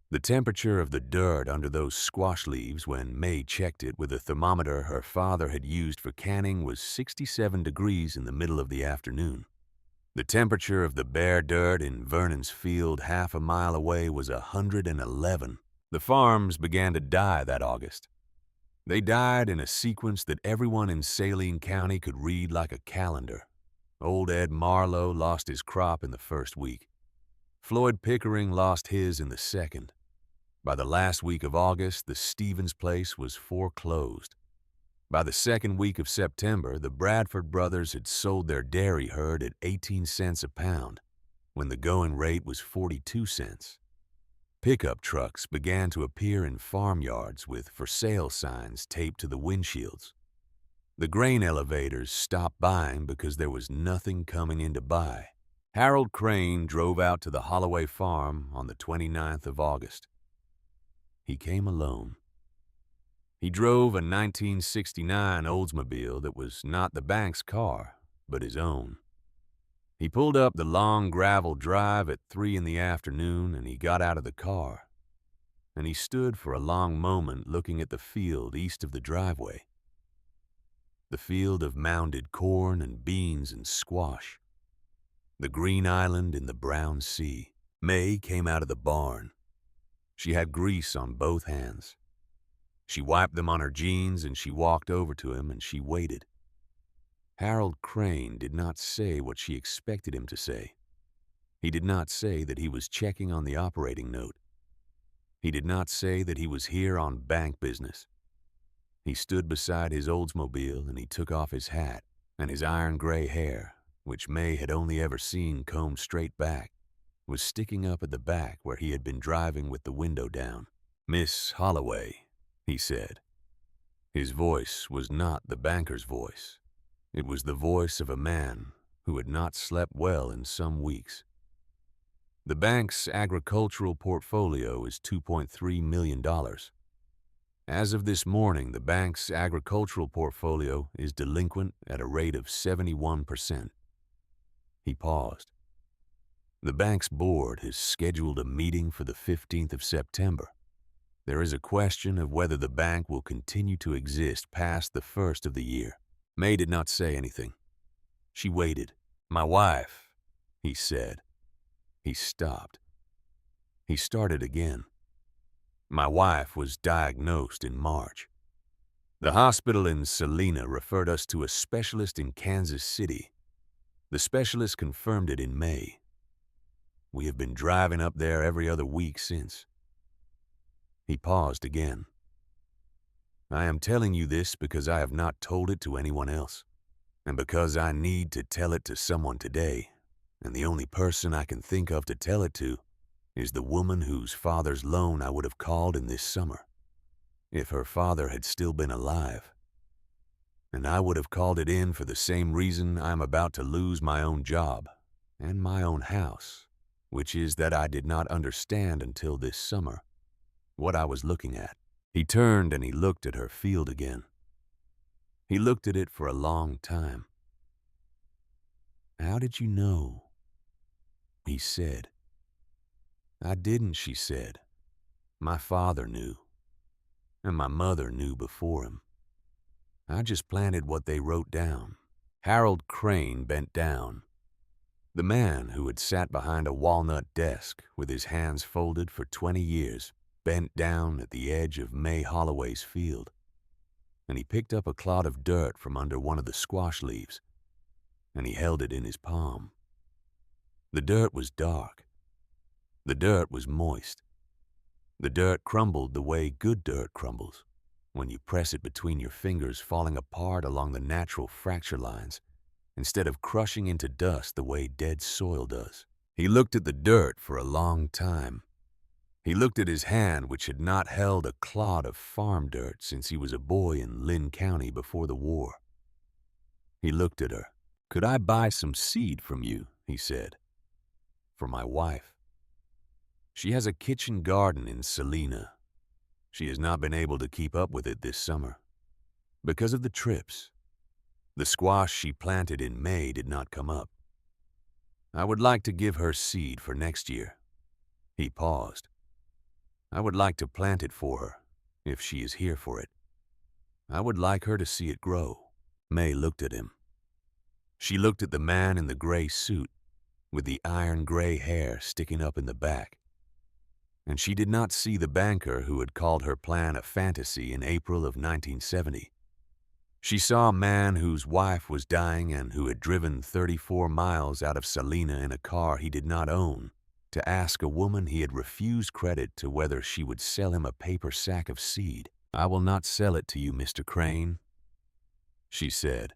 The temperature of the dirt under those squash leaves when May checked it with a thermometer her father had used for canning was 67 degrees in the middle of the afternoon. The temperature of the bare dirt in Vernon's field half a mile away was 111. The farms began to die that August. They died in a sequence that everyone in Saline County could read like a calendar. Old Ed Marlowe lost his crop in the first week. Floyd Pickering lost his in the second. By the last week of August, the Stevens place was foreclosed. By the second week of September, the Bradford brothers had sold their dairy herd at 18 cents a pound, when the going rate was 42 cents. Pickup trucks began to appear in farmyards with for sale signs taped to the windshields. The grain elevators stopped buying because there was nothing coming in to buy. Harold Crane drove out to the Holloway farm on the 29th of August. He came alone. He drove a 1969 Oldsmobile that was not the bank's car, but his own. He pulled up the long gravel drive at 3 in the afternoon and he got out of the car. And he stood for a long moment looking at the field east of the driveway. The field of mounded corn and beans and squash. The green island in the brown sea. May came out of the barn. She had grease on both hands. She wiped them on her jeans and she walked over to him and she waited. Harold Crane did not say what she expected him to say. He did not say that he was checking on the operating note. He did not say that he was here on bank business. He stood beside his Oldsmobile and he took off his hat, and his iron gray hair, which May had only ever seen combed straight back, was sticking up at the back where he had been driving with the window down. "Miss Holloway," he said. His voice was not the banker's voice. It was the voice of a man who had not slept well in some weeks. The bank's agricultural portfolio is $2.3 million. As of this morning, the bank's agricultural portfolio is delinquent at a rate of 71%. He paused. The bank's board has scheduled a meeting for the 15th of September. There is a question of whether the bank will continue to exist past the first of the year. May did not say anything. She waited. "My wife," he said. He stopped. He started again. "My wife was diagnosed in March. The hospital in Salina referred us to a specialist in Kansas City. The specialist confirmed it in May. We have been driving up there every other week since." He paused again. "I am telling you this because I have not told it to anyone else, and because I need to tell it to someone today, and the only person I can think of to tell it to is the woman whose father's loan I would have called in this summer, if her father had still been alive. And I would have called it in for the same reason I am about to lose my own job and my own house, which is that I did not understand until this summer what I was looking at." He turned and he looked at her field again. He looked at it for a long time. "How did you know?" he said. "I didn't," she said. "My father knew, and my mother knew before him. I just planted what they wrote down." Harold Crane bent down. The man who had sat behind a walnut desk with his hands folded for 20 years bent down at the edge of May Holloway's field, and he picked up a clod of dirt from under one of the squash leaves, and he held it in his palm. The dirt was dark. The dirt was moist. The dirt crumbled the way good dirt crumbles, when you press it between your fingers, falling apart along the natural fracture lines, instead of crushing into dust the way dead soil does. He looked at the dirt for a long time. He looked at his hand, which had not held a clod of farm dirt since he was a boy in Lynn County before the war. He looked at her. "Could I buy some seed from you?" he said. "For my wife. She has a kitchen garden in Salina. She has not been able to keep up with it this summer because of the trips. The squash she planted in May did not come up. I would like to give her seed for next year." He paused. "I would like to plant it for her, if she is here for it. I would like her to see it grow." May looked at him. She looked at the man in the gray suit, with the iron gray hair sticking up in the back. And she did not see the banker who had called her plan a fantasy in April of 1970. She saw a man whose wife was dying and who had driven 34 miles out of Salina in a car he did not own to ask a woman he had refused credit to whether she would sell him a paper sack of seed. "I will not sell it to you, Mr. Crane," she said.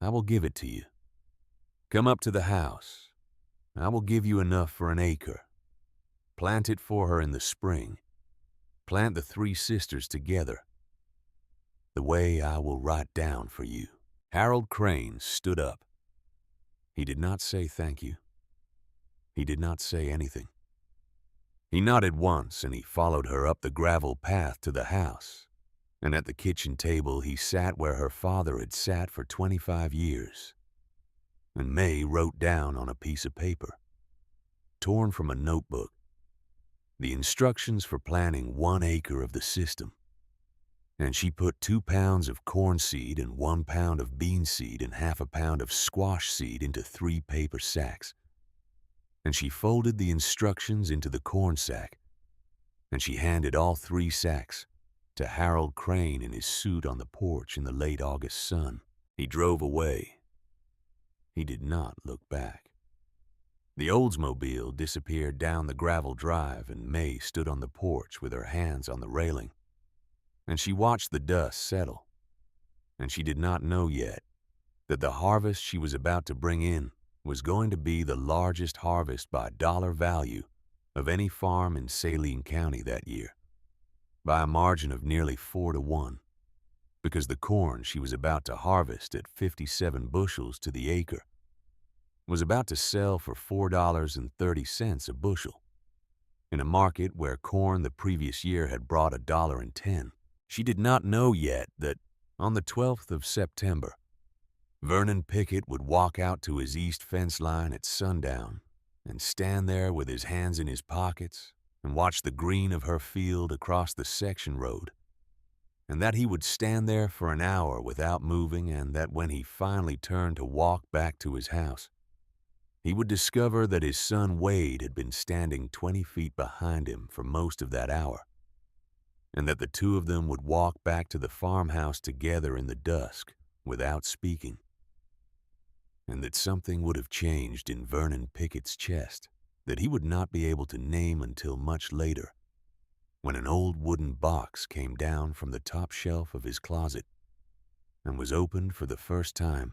"I will give it to you. Come up to the house. I will give you enough for an acre. Plant it for her in the spring. Plant the three sisters together, the way I will write down for you." Harold Crane stood up. He did not say thank you. He did not say anything. He nodded once and he followed her up the gravel path to the house. And at the kitchen table he sat where her father had sat for 25 years. And May wrote down on a piece of paper, torn from a notebook, the instructions for planting 1 acre of the system. And she put 2 pounds of corn seed and 1 pound of bean seed and half a pound of squash seed into 3 paper sacks. And she folded the instructions into the corn sack, and she handed all 3 sacks to Harold Crane in his suit on the porch in the late August sun. He drove away. He did not look back. The Oldsmobile disappeared down the gravel drive, and May stood on the porch with her hands on the railing. And she watched the dust settle, and she did not know yet that the harvest she was about to bring in was going to be the largest harvest by dollar value of any farm in Saline County that year, by a margin of nearly 4 to 1, because the corn she was about to harvest at 57 bushels to the acre was about to sell for $4.30 a bushel, in a market where corn the previous year had brought $1.10. She did not know yet that on the 12th of September, Vernon Pickett would walk out to his east fence line at sundown and stand there with his hands in his pockets and watch the green of her field across the section road, and that he would stand there for an hour without moving, and that when he finally turned to walk back to his house, he would discover that his son Wade had been standing 20 feet behind him for most of that hour, and that the two of them would walk back to the farmhouse together in the dusk without speaking, and that something would have changed in Vernon Pickett's chest that he would not be able to name until much later, when an old wooden box came down from the top shelf of his closet and was opened for the first time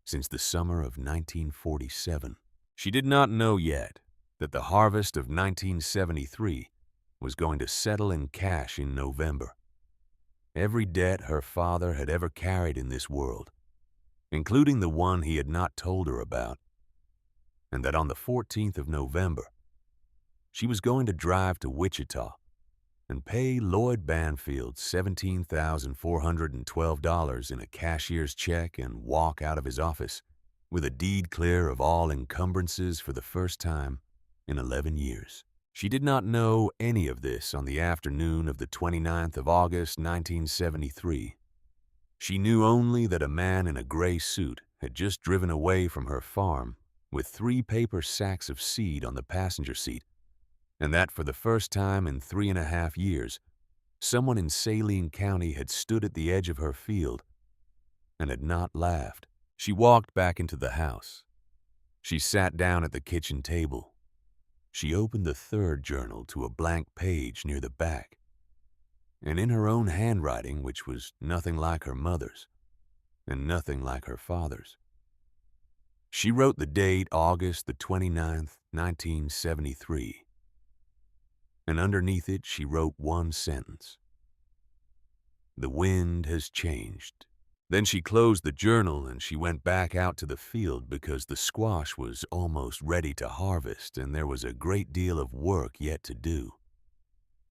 since the summer of 1947. She did not know yet that the harvest of 1973 was going to settle in cash in November. Every debt her father had ever carried in this world, including the one he had not told her about, and that on the 14th of November, she was going to drive to Wichita and pay Lloyd Banfield $17,412 in a cashier's check and walk out of his office with a deed clear of all encumbrances for the first time in 11 years. She did not know any of this on the afternoon of the 29th of August, 1973. She knew only that a man in a gray suit had just driven away from her farm with 3 paper sacks of seed on the passenger seat, and that for the first time in 3.5 years, someone in Saline County had stood at the edge of her field and had not laughed. She walked back into the house. She sat down at the kitchen table. She opened the 3rd journal to a blank page near the back, and in her own handwriting, which was nothing like her mother's and nothing like her father's, she wrote the date August the 29th, 1973. and underneath it she wrote one sentence: "The wind has changed." Then she closed the journal and she went back out to the field because the squash was almost ready to harvest and there was a great deal of work yet to do.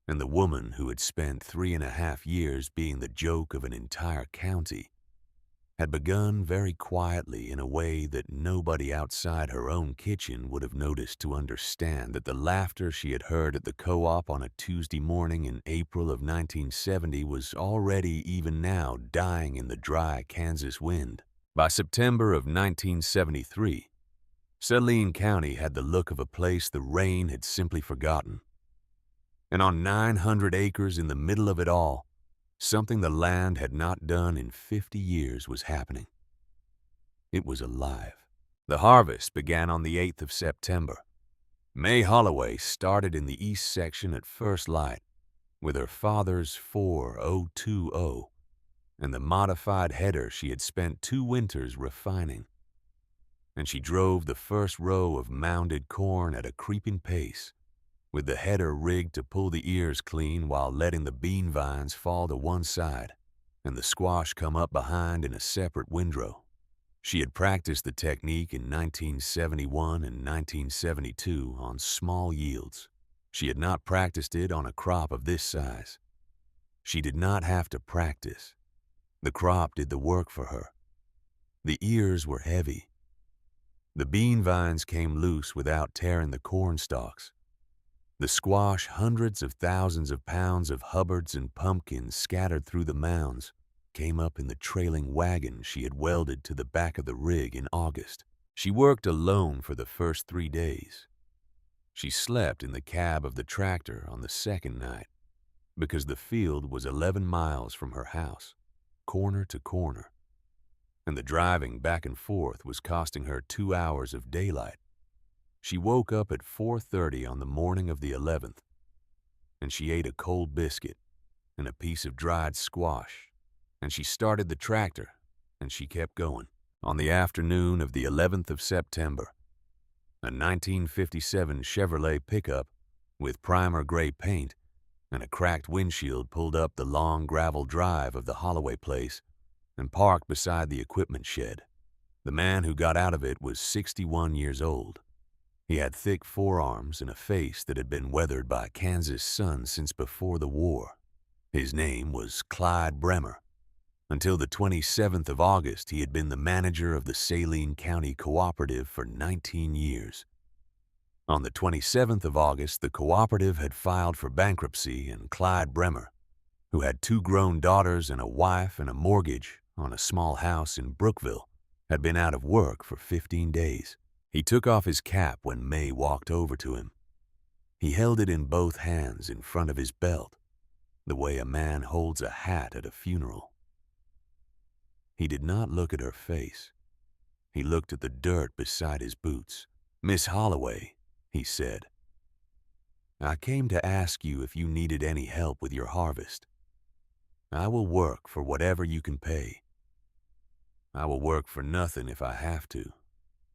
And the woman who had spent 3.5 years being the joke of an entire county had begun very quietly in a way that nobody outside her own kitchen would have noticed to understand that the laughter she had heard at the co-op on a Tuesday morning in April of 1970 was already even now dying in the dry Kansas wind. By September of 1973, Saline County had the look of a place the rain had simply forgotten. And on 900 acres in the middle of it all, something the land had not done in 50 years was happening. It was alive. The harvest began on the 8th of September. May Holloway started in the east section at first light with her father's 4020 and the modified header she had spent 2 winters refining. And she drove the first row of mounded corn at a creeping pace, with the header rigged to pull the ears clean while letting the bean vines fall to one side and the squash come up behind in a separate windrow. She had practiced the technique in 1971 and 1972 on small yields. She had not practiced it on a crop of this size. She did not have to practice. The crop did the work for her. The ears were heavy. The bean vines came loose without tearing the corn stalks. The squash, hundreds of thousands of pounds of Hubbards and pumpkins scattered through the mounds, came up in the trailing wagon she had welded to the back of the rig in August. She worked alone for the first 3 days. She slept in the cab of the tractor on the second night because the field was 11 miles from her house, corner to corner, and the driving back and forth was costing her 2 hours of daylight. She woke up at 4:30 on the morning of the 11th, and she ate a cold biscuit and a piece of dried squash, and she started the tractor, and she kept going. On the afternoon of the 11th of September, a 1957 Chevrolet pickup with primer gray paint and a cracked windshield pulled up the long gravel drive of the Holloway place and parked beside the equipment shed. The man who got out of it was 61 years old. He had thick forearms and a face that had been weathered by Kansas sun since before the war. His name was Clyde Bremer. Until the 27th of August, he had been the manager of the Saline County Cooperative for 19 years. On the 27th of August, the cooperative had filed for bankruptcy, and Clyde Bremer, who had 2 grown daughters and a wife and a mortgage on a small house in Brookville, had been out of work for 15 days. He took off his cap when May walked over to him. He held it in both hands in front of his belt, the way a man holds a hat at a funeral. He did not look at her face. He looked at the dirt beside his boots. "Miss Holloway," he said, "I came to ask you if you needed any help with your harvest. I will work for whatever you can pay. I will work for nothing if I have to.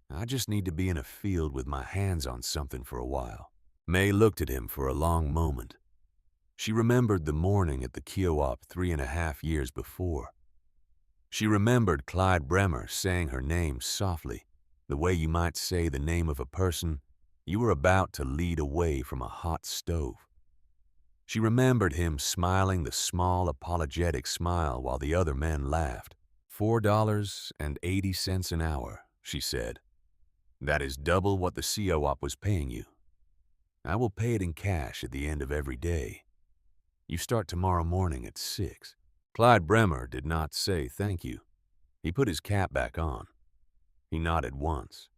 I just need to be in a field with my hands on something for a while." May looked at him for a long moment. She remembered the morning at the co-op 3.5 years before. She remembered Clyde Bremer saying her name softly, the way you might say the name of a person you were about to lead away from a hot stove. She remembered him smiling the small apologetic smile while the other men laughed. $4.80 an hour, she said. That is double what the co-op was paying you. I will pay it in cash at the end of every day. You start tomorrow morning at 6. Clyde Bremer did not say thank you. He put his cap back on. He nodded once.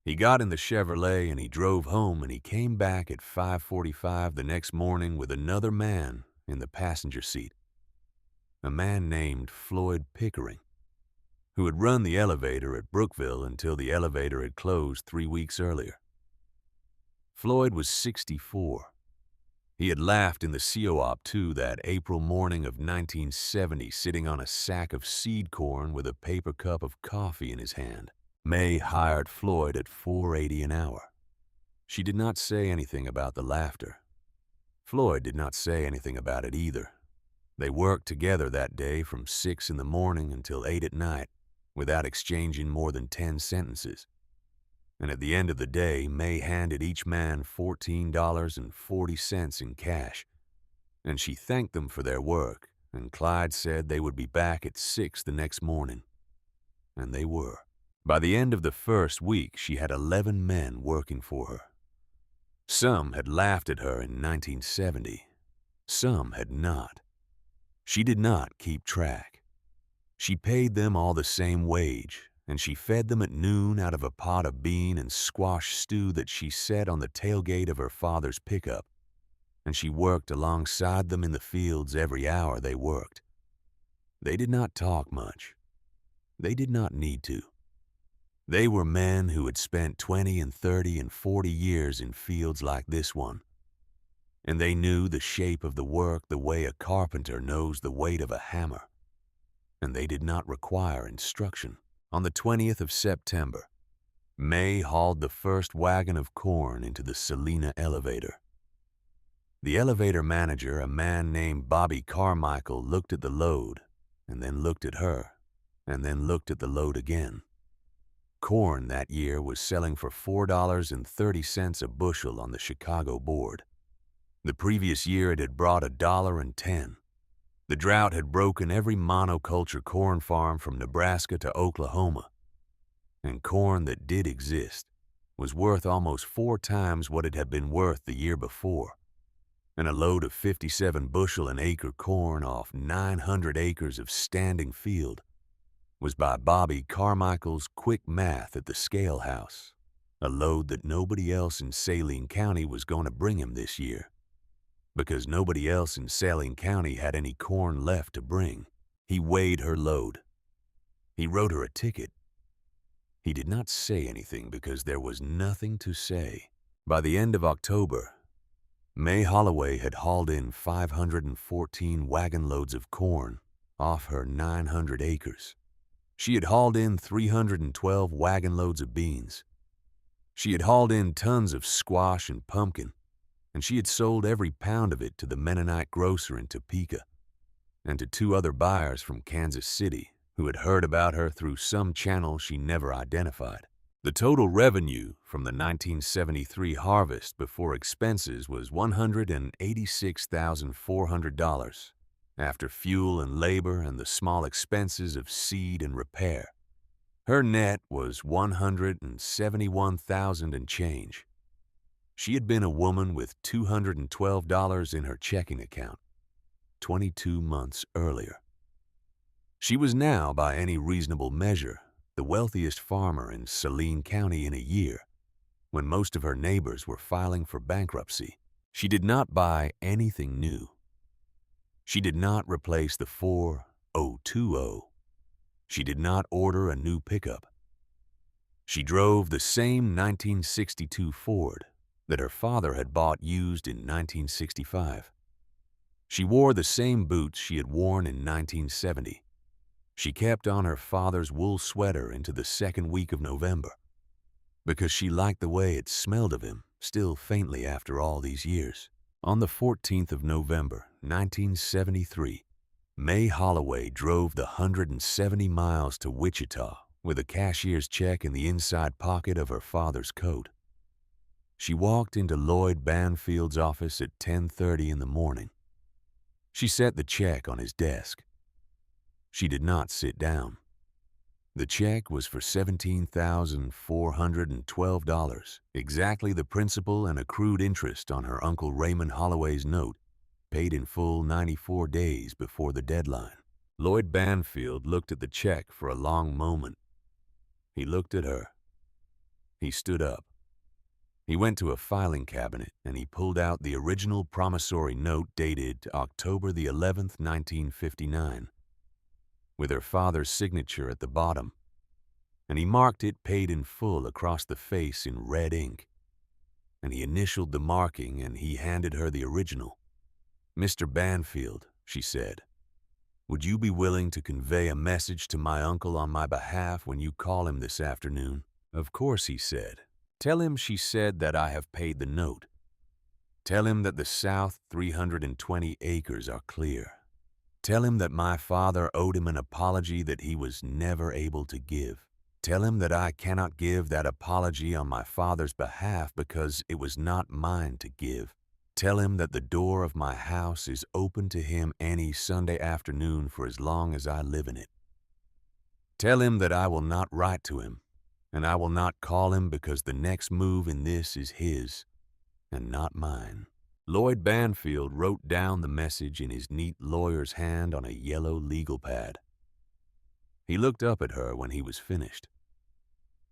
He got in the Chevrolet and he drove home, and he came back at 5:45 the next morning with another man in the passenger seat. A man named Floyd Pickering, who had run the elevator at Brookville until the elevator had closed 3 weeks earlier. Floyd was 64. He had laughed in the co-op too that April morning of 1970, sitting on a sack of seed corn with a paper cup of coffee in his hand. May hired Floyd at $4.80 an hour. She did not say anything about the laughter. Floyd did not say anything about it either. They worked together that day from 6 in the morning until 8 at night, without exchanging more than 10 sentences. And at the end of the day, May handed each man $14.40 in cash, and she thanked them for their work, and Clyde said they would be back at 6 the next morning. And they were. By the end of the first week, she had 11 men working for her. Some had laughed at her in 1970. Some had not. She did not keep track. She paid them all the same wage, and she fed them at noon out of a pot of bean and squash stew that she set on the tailgate of her father's pickup, and she worked alongside them in the fields every hour they worked. They did not talk much. They did not need to. They were men who had spent 20 and 30 and 40 years in fields like this one, and they knew the shape of the work the way a carpenter knows the weight of a hammer, and they did not require instruction. On the 20th of September, May hauled the first wagon of corn into the Salina elevator. The elevator manager, a man named Bobby Carmichael, looked at the load, and then looked at her, and then looked at the load again. Corn that year was selling for $4.30 a bushel on the Chicago board. The previous year it had brought $1.10. The drought had broken every monoculture corn farm from Nebraska to Oklahoma, and corn that did exist was worth almost 4 times what it had been worth the year before, and a load of 57 bushel an acre corn off 900 acres of standing field was by Bobby Carmichael's quick math at the scale house, a load that nobody else in Saline County was going to bring him this year, because nobody else in Saline County had any corn left to bring. He weighed her load. He wrote her a ticket. He did not say anything because there was nothing to say. By the end of October, May Holloway had hauled in 514 wagon loads of corn off her 900 acres. She had hauled in 312 wagon loads of beans. She had hauled in tons of squash and pumpkin, and she had sold every pound of it to the Mennonite grocer in Topeka and to 2 other buyers from Kansas City who had heard about her through some channel she never identified. The total revenue from the 1973 harvest before expenses was $186,400 after fuel and labor and the small expenses of seed and repair. Her net was $171,000 and change. She had been a woman with $212 in her checking account 22 months earlier. She was now, by any reasonable measure, the wealthiest farmer in Saline County in a year, when most of her neighbors were filing for bankruptcy. She did not buy anything new. She did not replace the 4020. She did not order a new pickup. She drove the same 1962 Ford that her father had bought used in 1965. She wore the same boots she had worn in 1970. She kept on her father's wool sweater into the second week of November because she liked the way it smelled of him, still faintly after all these years. On the 14th of November, 1973, May Holloway drove the 170 miles to Wichita with a cashier's check in the inside pocket of her father's coat. She walked into Lloyd Banfield's office at 10:30 in the morning. She set the check on his desk. She did not sit down. The check was for $17,412, exactly the principal and accrued interest on her Uncle Raymond Holloway's note, paid in full 94 days before the deadline. Lloyd Banfield looked at the check for a long moment. He looked at her. He stood up. He went to a filing cabinet and he pulled out the original promissory note dated October the 11th, 1959, with her father's signature at the bottom, and he marked it paid in full across the face in red ink, and he initialed the marking and he handed her the original. "Mr. Banfield," she said, "would you be willing to convey a message to my uncle on my behalf when you call him this afternoon?" "Of course," he said. "Tell him she said that I have paid the note." Tell him that the South 320 acres are clear. Tell him that my father owed him an apology that he was never able to give. Tell him that I cannot give that apology on my father's behalf because it was not mine to give. Tell him that the door of my house is open to him any Sunday afternoon for as long as I live in it. Tell him that I will not write to him, and I will not call him because the next move in this is his and not mine." Lloyd Banfield wrote down the message in his neat lawyer's hand on a yellow legal pad. He looked up at her when he was finished.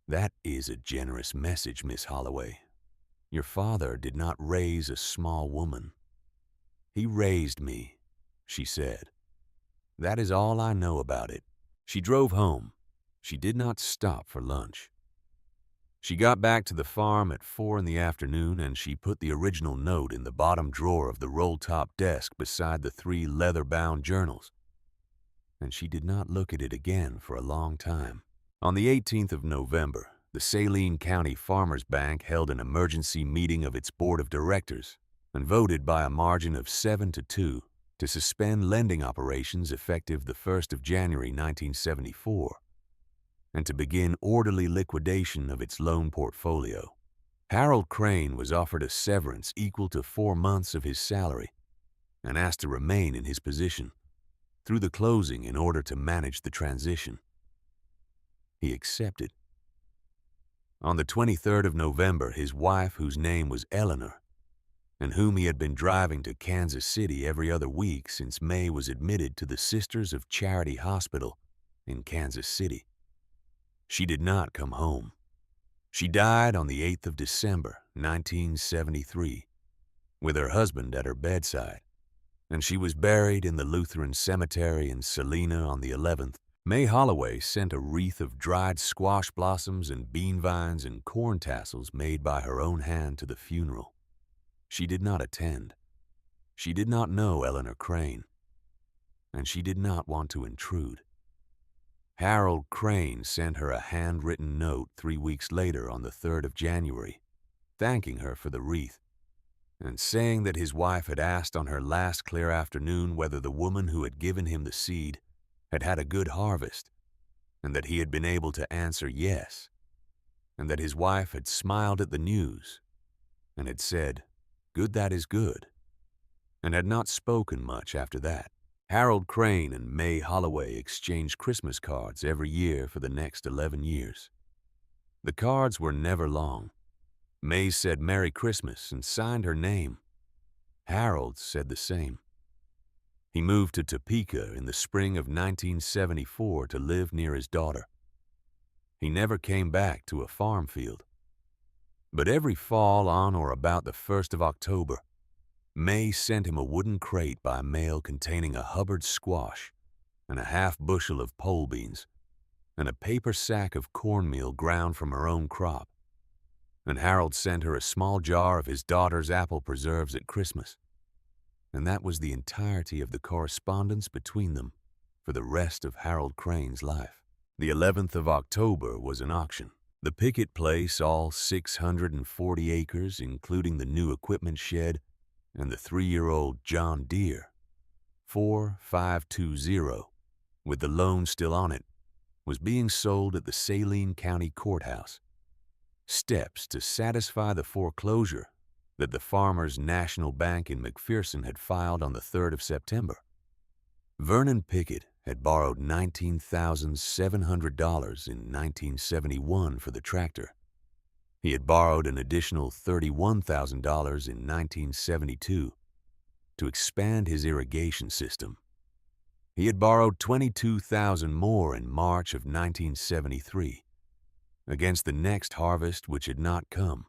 "That is a generous message, Miss Holloway. Your father did not raise a small woman. He raised me," she said. "That is all I know about it." She drove home. She did not stop for lunch. She got back to the farm at 4 in the afternoon, and she put the original note in the bottom drawer of the roll-top desk beside the 3 leather-bound journals. And she did not look at it again for a long time. On the 18th of November, the Saline County Farmers Bank held an emergency meeting of its board of directors and voted by a margin of 7-2 to suspend lending operations effective the 1st of January 1974. And to begin orderly liquidation of its loan portfolio. Harold Crane was offered a severance equal to 4 months of his salary and asked to remain in his position through the closing in order to manage the transition. He accepted. On the 23rd of November, his wife, whose name was Eleanor, and whom he had been driving to Kansas City every other week since May was admitted to the Sisters of Charity Hospital in Kansas City, she did not come home. She died on the 8th of December, 1973, with her husband at her bedside, and she was buried in the Lutheran Cemetery in Salina on the 11th. May Holloway sent a wreath of dried squash blossoms and bean vines and corn tassels made by her own hand to the funeral. She did not attend. She did not know Eleanor Crane, and she did not want to intrude. Harold Crane sent her a handwritten note 3 weeks later on the 3rd of January, thanking her for the wreath, and saying that his wife had asked on her last clear afternoon whether the woman who had given him the seed had had a good harvest, and that he had been able to answer yes, and that his wife had smiled at the news and had said, "Good, that is good," and had not spoken much after that. Harold Crane and May Holloway exchanged Christmas cards every year for the next 11 years. The cards were never long. May said Merry Christmas and signed her name. Harold said the same. He moved to Topeka in the spring of 1974 to live near his daughter. He never came back to a farm field. But every fall on or about the 1st of October, May sent him a wooden crate by mail containing a Hubbard squash and a half bushel of pole beans and a paper sack of cornmeal ground from her own crop. And Harold sent her a small jar of his daughter's apple preserves at Christmas. And that was the entirety of the correspondence between them for the rest of Harold Crane's life. The 11th of October was an auction. The picket place, all 640 acres, including the new equipment shed, and the 3-year-old John Deere 4520, with the loan still on it, was being sold at the Saline County Courthouse. Steps to satisfy the foreclosure that the Farmers National Bank in McPherson had filed on the 3rd of September. Vernon Pickett had borrowed $19,700 in 1971 for the tractor. He had borrowed an additional $31,000 in 1972 to expand his irrigation system. He had borrowed $22,000 more in March of 1973 against the next harvest which had not come,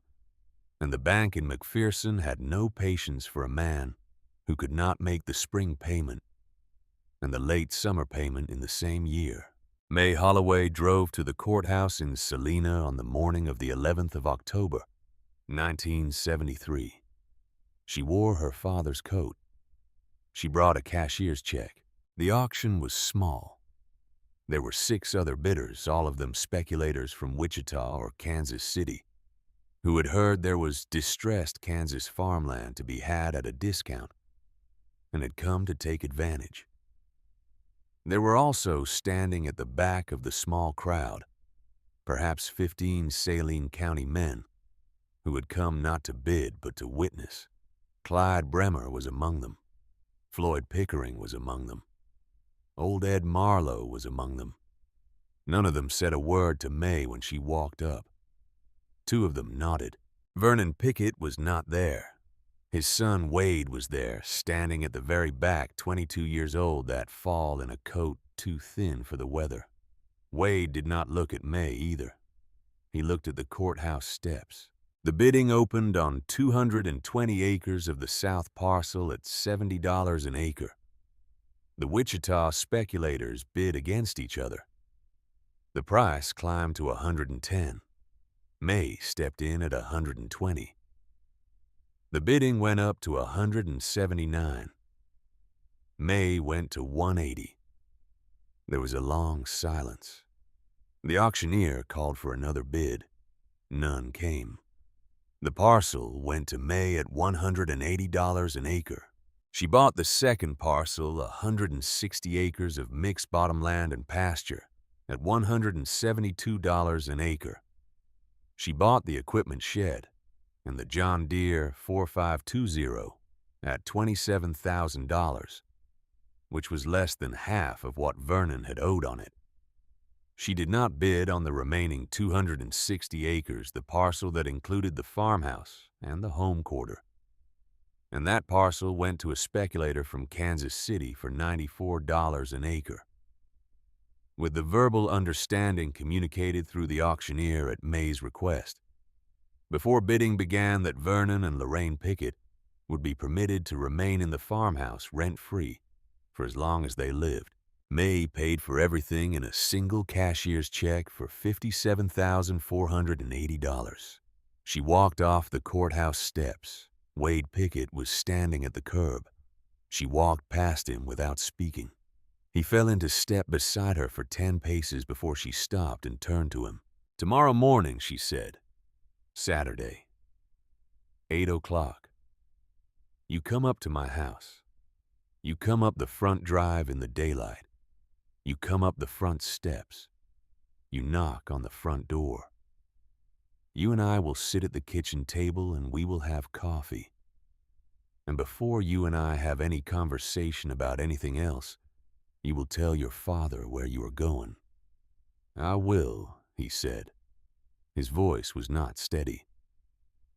and the bank in McPherson had no patience for a man who could not make the spring payment and the late summer payment in the same year. May Holloway drove to the courthouse in Salina on the morning of the 11th of October, 1973. She wore her father's coat. She brought a cashier's check. The auction was small. There were 6 other bidders, all of them speculators from Wichita or Kansas City. who had heard there was distressed Kansas farmland to be had at a discount and had come to take advantage. There were also standing at the back of the small crowd, perhaps 15 Saline County men who had come not to bid but to witness. Clyde Bremer was among them. Floyd Pickering was among them. Old Ed Marlowe was among them. None of them said a word to May when she walked up. Two of them nodded. Vernon Pickett was not there. His son Wade was there, standing at the very back, 22 years old that fall in a coat too thin for the weather. Wade did not look at May either. He looked at the courthouse steps. The bidding opened on 220 acres of the south parcel at $70 an acre. The Wichita speculators bid against each other. The price climbed to 110. May stepped in at 120. The bidding went up to 179. May went to 180. There was a long silence. The auctioneer called for another bid. None came. The parcel went to May at $180 an acre. She bought the second parcel, 160 acres of mixed bottomland and pasture, at $172 an acre. She bought the equipment shed and the John Deere 4520 at $27,000, which was less than half of what Vernon had owed on it. She did not bid on the remaining 260 acres, the parcel that included the farmhouse and the home quarter. And that parcel went to a speculator from Kansas City for $94 an acre. With the verbal understanding communicated through the auctioneer at May's request, before bidding began that Vernon and Lorraine Pickett would be permitted to remain in the farmhouse rent-free for as long as they lived. May paid for everything in a single cashier's check for $57,480. She walked off the courthouse steps. Wade Pickett was standing at the curb. She walked past him without speaking. He fell into step beside her for 10 paces before she stopped and turned to him. "Tomorrow morning," she said. "Saturday, 8 o'clock. You come up to my house. You come up the front drive in the daylight. You come up the front steps. You knock on the front door. You and I will sit at the kitchen table and we will have coffee. And before you and I have any conversation about anything else, you will tell your father where you are going." "I will," he said. His voice was not steady.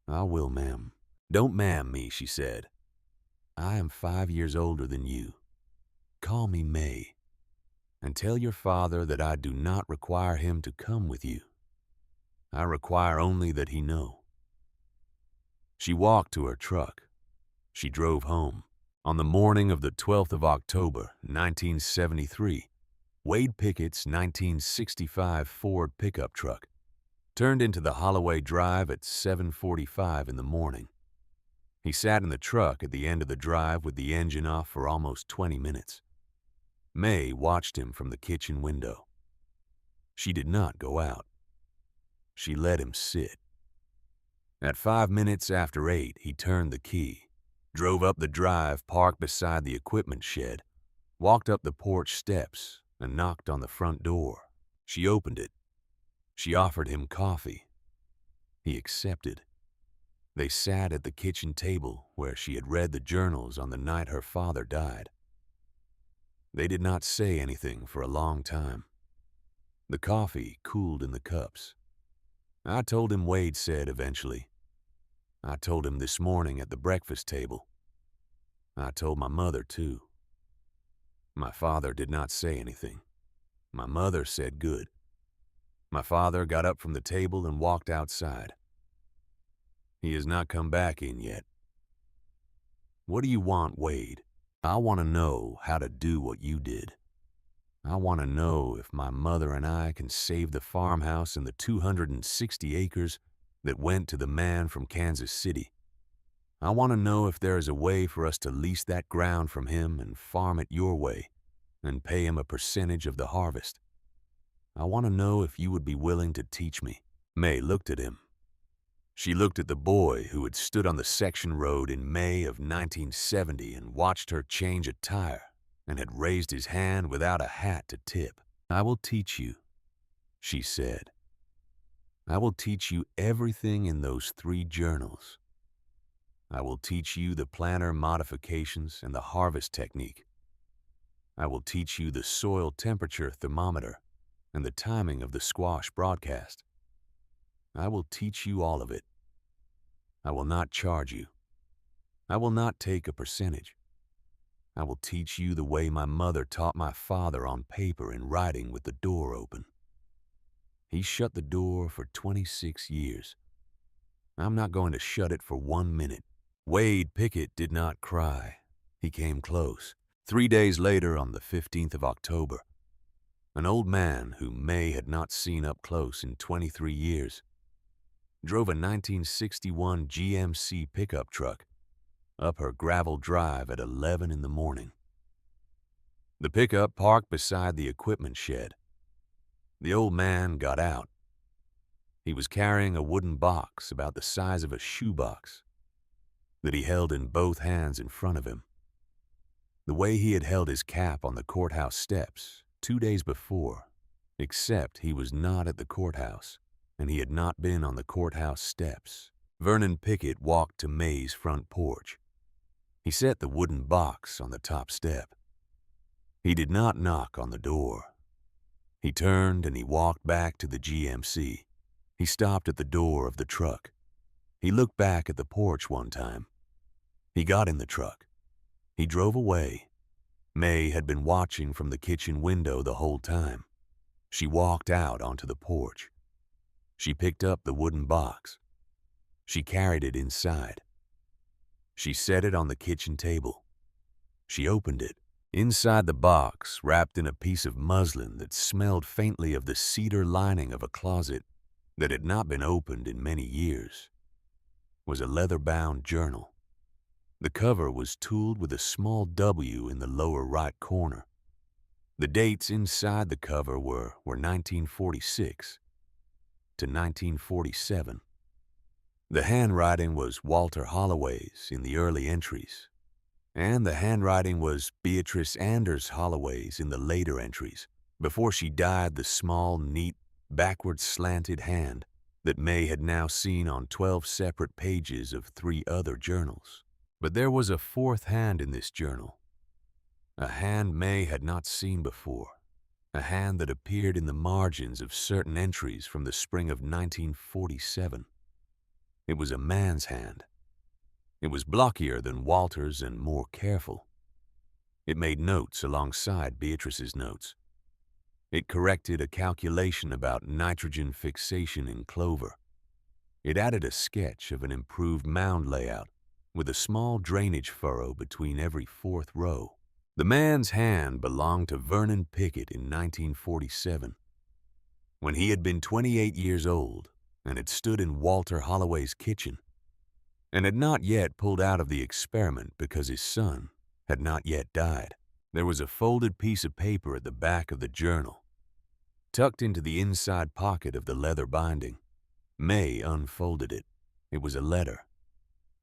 "I will, ma'am." "Don't ma'am me," she said. "I am 5 years older than you. Call me May. And tell your father that I do not require him to come with you. I require only that he know." She walked to her truck. She drove home. On the morning of the 12th of October, 1973, Wade Pickett's 1965 Ford pickup truck turned into the Holloway Drive at 7:45 in the morning. He sat in the truck at the end of the drive with the engine off for almost 20 minutes. May watched him from the kitchen window. She did not go out. She let him sit. At 5 minutes after 8, he turned the key, drove up the drive, parked beside the equipment shed, walked up the porch steps, and knocked on the front door. She opened it. She offered him coffee. He accepted. They sat at the kitchen table where she had read the journals on the night her father died. They did not say anything for a long time. The coffee cooled in the cups. "I told him," Wade said eventually. "I told him this morning at the breakfast table. I told my mother, too. My father did not say anything. My mother said good. My father got up from the table and walked outside. He has not come back in yet." "What do you want, Wade?" "I want to know how to do what you did. I want to know if my mother and I can save the farmhouse and the 260 acres that went to the man from Kansas City. I want to know if there is a way for us to lease that ground from him and farm it your way and pay him a percentage of the harvest. I want to know if you would be willing to teach me." May looked at him. She looked at the boy who had stood on the section road in May of 1970 and watched her change a tire and had raised his hand without a hat to tip. "I will teach you," she said. "I will teach you everything in those 3 journals. I will teach you the planter modifications and the harvest technique. I will teach you the soil temperature thermometer and the timing of the squash broadcast. I will teach you all of it. I will not charge you. I will not take a percentage. I will teach you the way my mother taught my father on paper and writing with the door open. He shut the door for 26 years. I'm not going to shut it for 1 minute." Wade Pickett did not cry. He came close. 3 days later, on the 15th of October, an old man whom May had not seen up close in 23 years drove a 1961 GMC pickup truck up her gravel drive at 11 in the morning. The pickup parked beside the equipment shed. The old man got out. He was carrying a wooden box about the size of a shoebox that he held in both hands in front of him, the way he had held his cap on the courthouse steps 2 days before, except he was not at the courthouse and he had not been on the courthouse steps. Vernon Pickett walked to May's front porch. He set the wooden box on the top step. He did not knock on the door. He turned and he walked back to the GMC. He stopped at the door of the truck. He looked back at the porch one time. He got in the truck. He drove away. May had been watching from the kitchen window the whole time. She walked out onto the porch. She picked up the wooden box. She carried it inside. She set it on the kitchen table. She opened it. Inside the box, wrapped in a piece of muslin that smelled faintly of the cedar lining of a closet that had not been opened in many years, was a leather-bound journal. The cover was tooled with a small W in the lower right corner. The dates inside the cover were 1946 to 1947. The handwriting was Walter Holloway's in the early entries, and the handwriting was Beatrice Anders Holloway's in the later entries, before she dyed the small, neat, backward slanted hand that May had now seen on 12 separate pages of 3 other journals. But there was a 4th hand in this journal, a hand May had not seen before, a hand that appeared in the margins of certain entries from the spring of 1947. It was a man's hand. It was blockier than Walter's and more careful. It made notes alongside Beatrice's notes. It corrected a calculation about nitrogen fixation in clover. It added a sketch of an improved mound layout with a small drainage furrow between every 4th row. The man's hand belonged to Vernon Pickett in 1947, when he had been 28 years old and had stood in Walter Holloway's kitchen and had not yet pulled out of the experiment because his son had not yet died. There was a folded piece of paper at the back of the journal, tucked into the inside pocket of the leather binding. May unfolded it. It was a letter.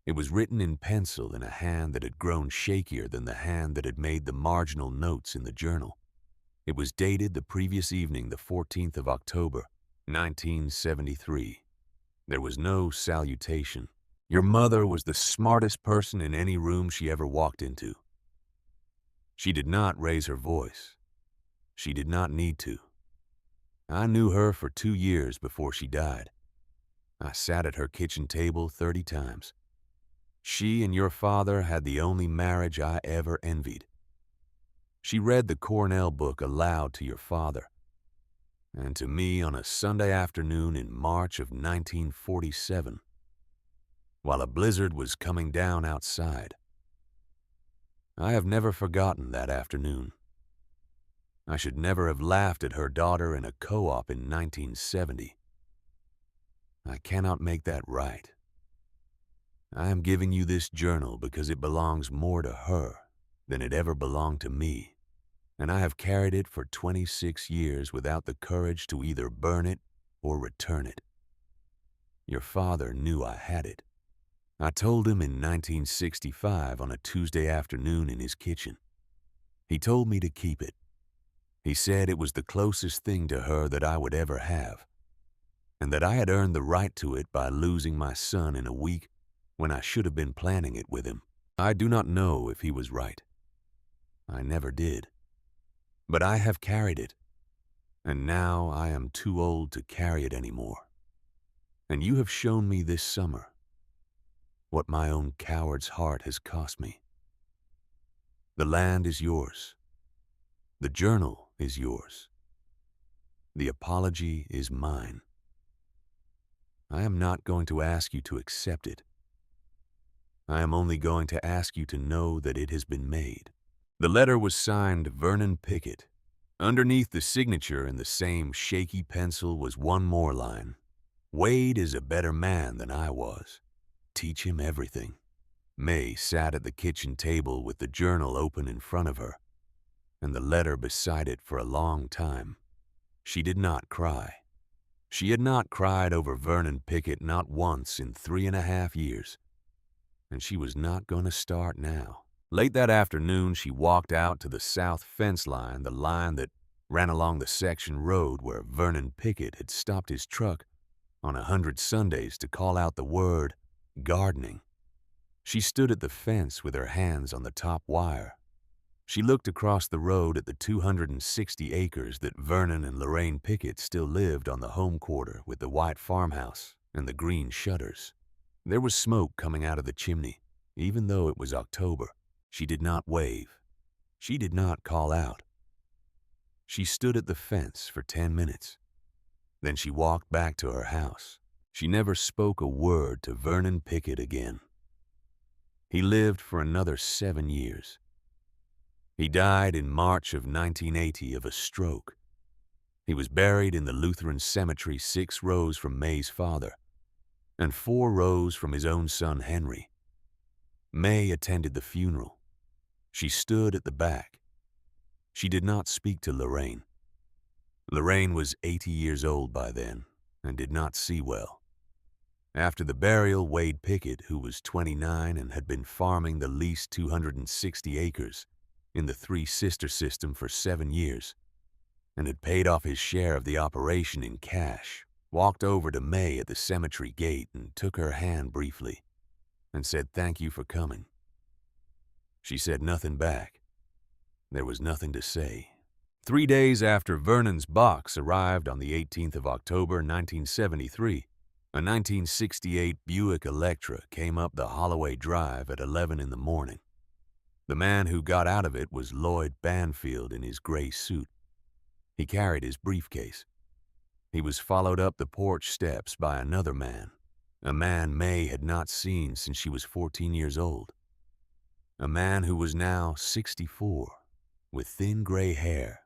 It was written in pencil in a hand that had grown shakier than the hand that had made the marginal notes in the journal. It was dated the previous evening, the 14th of October, 1973. There was no salutation. "Your mother was the smartest person in any room she ever walked into. She did not raise her voice. She did not need to. I knew her for 2 years before she died. I sat at her kitchen table 30 times. She and your father had the only marriage I ever envied. She read the Cornell book aloud to your father and to me on a Sunday afternoon in March of 1947, while a blizzard was coming down outside. I have never forgotten that afternoon. I should never have laughed at her daughter in a co-op in 1970. I cannot make that right. I am giving you this journal because it belongs more to her than it ever belonged to me, and I have carried it for 26 years without the courage to either burn it or return it. Your father knew I had it. I told him in 1965 on a Tuesday afternoon in his kitchen. He told me to keep it. He said it was the closest thing to her that I would ever have, and that I had earned the right to it by losing my son in a week when I should have been planning it with him. I do not know if he was right. I never did. But I have carried it, and now I am too old to carry it anymore. And you have shown me this summer what my own coward's heart has cost me. The land is yours. The journal is yours. The apology is mine. I am not going to ask you to accept it. I am only going to ask you to know that it has been made. The letter was signed Vernon Pickett. Underneath the signature in the same shaky pencil was one more line. Wade is a better man than I was. Teach him everything. May sat at the kitchen table with the journal open in front of her, and the letter beside it for a long time. She did not cry. She had not cried over Vernon Pickett not once in 3.5 years, and she was not going to start now. Late that afternoon, she walked out to the south fence line, the line that ran along the section road where Vernon Pickett had stopped his truck on 100 Sundays to call out the word gardening. She stood at the fence with her hands on the top wire. She looked across the road at the 260 acres that Vernon and Lorraine Pickett still lived on the home quarter with the white farmhouse and the green shutters. There was smoke coming out of the chimney, even though it was October. She did not wave. She did not call out. She stood at the fence for 10 minutes. Then she walked back to her house. She never spoke a word to Vernon Pickett again. He lived for another 7 years. He died in March of 1980 of a stroke. He was buried in the Lutheran cemetery 6 rows from May's father and 4 rows from his own son Henry. May attended the funeral. She stood at the back. She did not speak to Lorraine. Lorraine was 80 years old by then and did not see well. After the burial, Wade Pickett, who was 29 and had been farming the leased 260 acres in the Three Sister system for 7 years and had paid off his share of the operation in cash, walked over to May at the cemetery gate and took her hand briefly and said, "Thank you for coming." She said nothing back. There was nothing to say. 3 days after Vernon's box arrived on the 18th of October, 1973, a 1968 Buick Electra came up the Holloway Drive at 11 in the morning. The man who got out of it was Lloyd Banfield in his gray suit. He carried his briefcase. He was followed up the porch steps by another man, a man May had not seen since she was 14 years old. A man who was now 64, with thin gray hair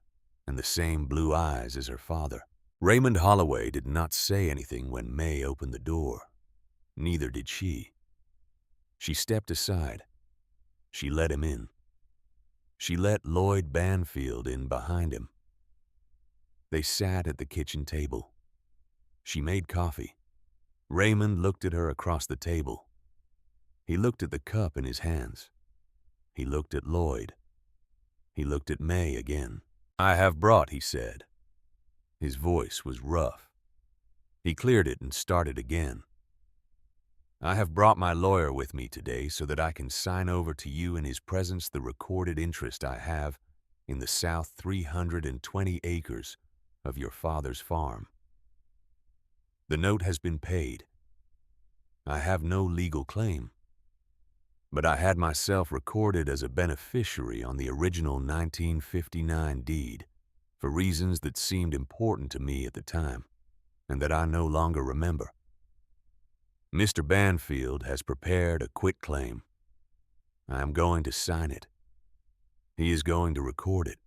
and the same blue eyes as her father. Raymond Holloway did not say anything when May opened the door. Neither did she. She stepped aside. She let him in. She let Lloyd Banfield in behind him. They sat at the kitchen table. She made coffee. Raymond looked at her across the table. He looked at the cup in his hands. He looked at Lloyd. He looked at May again. "I have brought," he said. His voice was rough. He cleared it and started again. "I have brought my lawyer with me today so that I can sign over to you in his presence the recorded interest I have in the south 320 acres of your father's farm. The note has been paid. I have no legal claim, but I had myself recorded as a beneficiary on the original 1959 deed for reasons that seemed important to me at the time and that I no longer remember. Mr. Banfield has prepared a quitclaim. I am going to sign it. He is going to record it.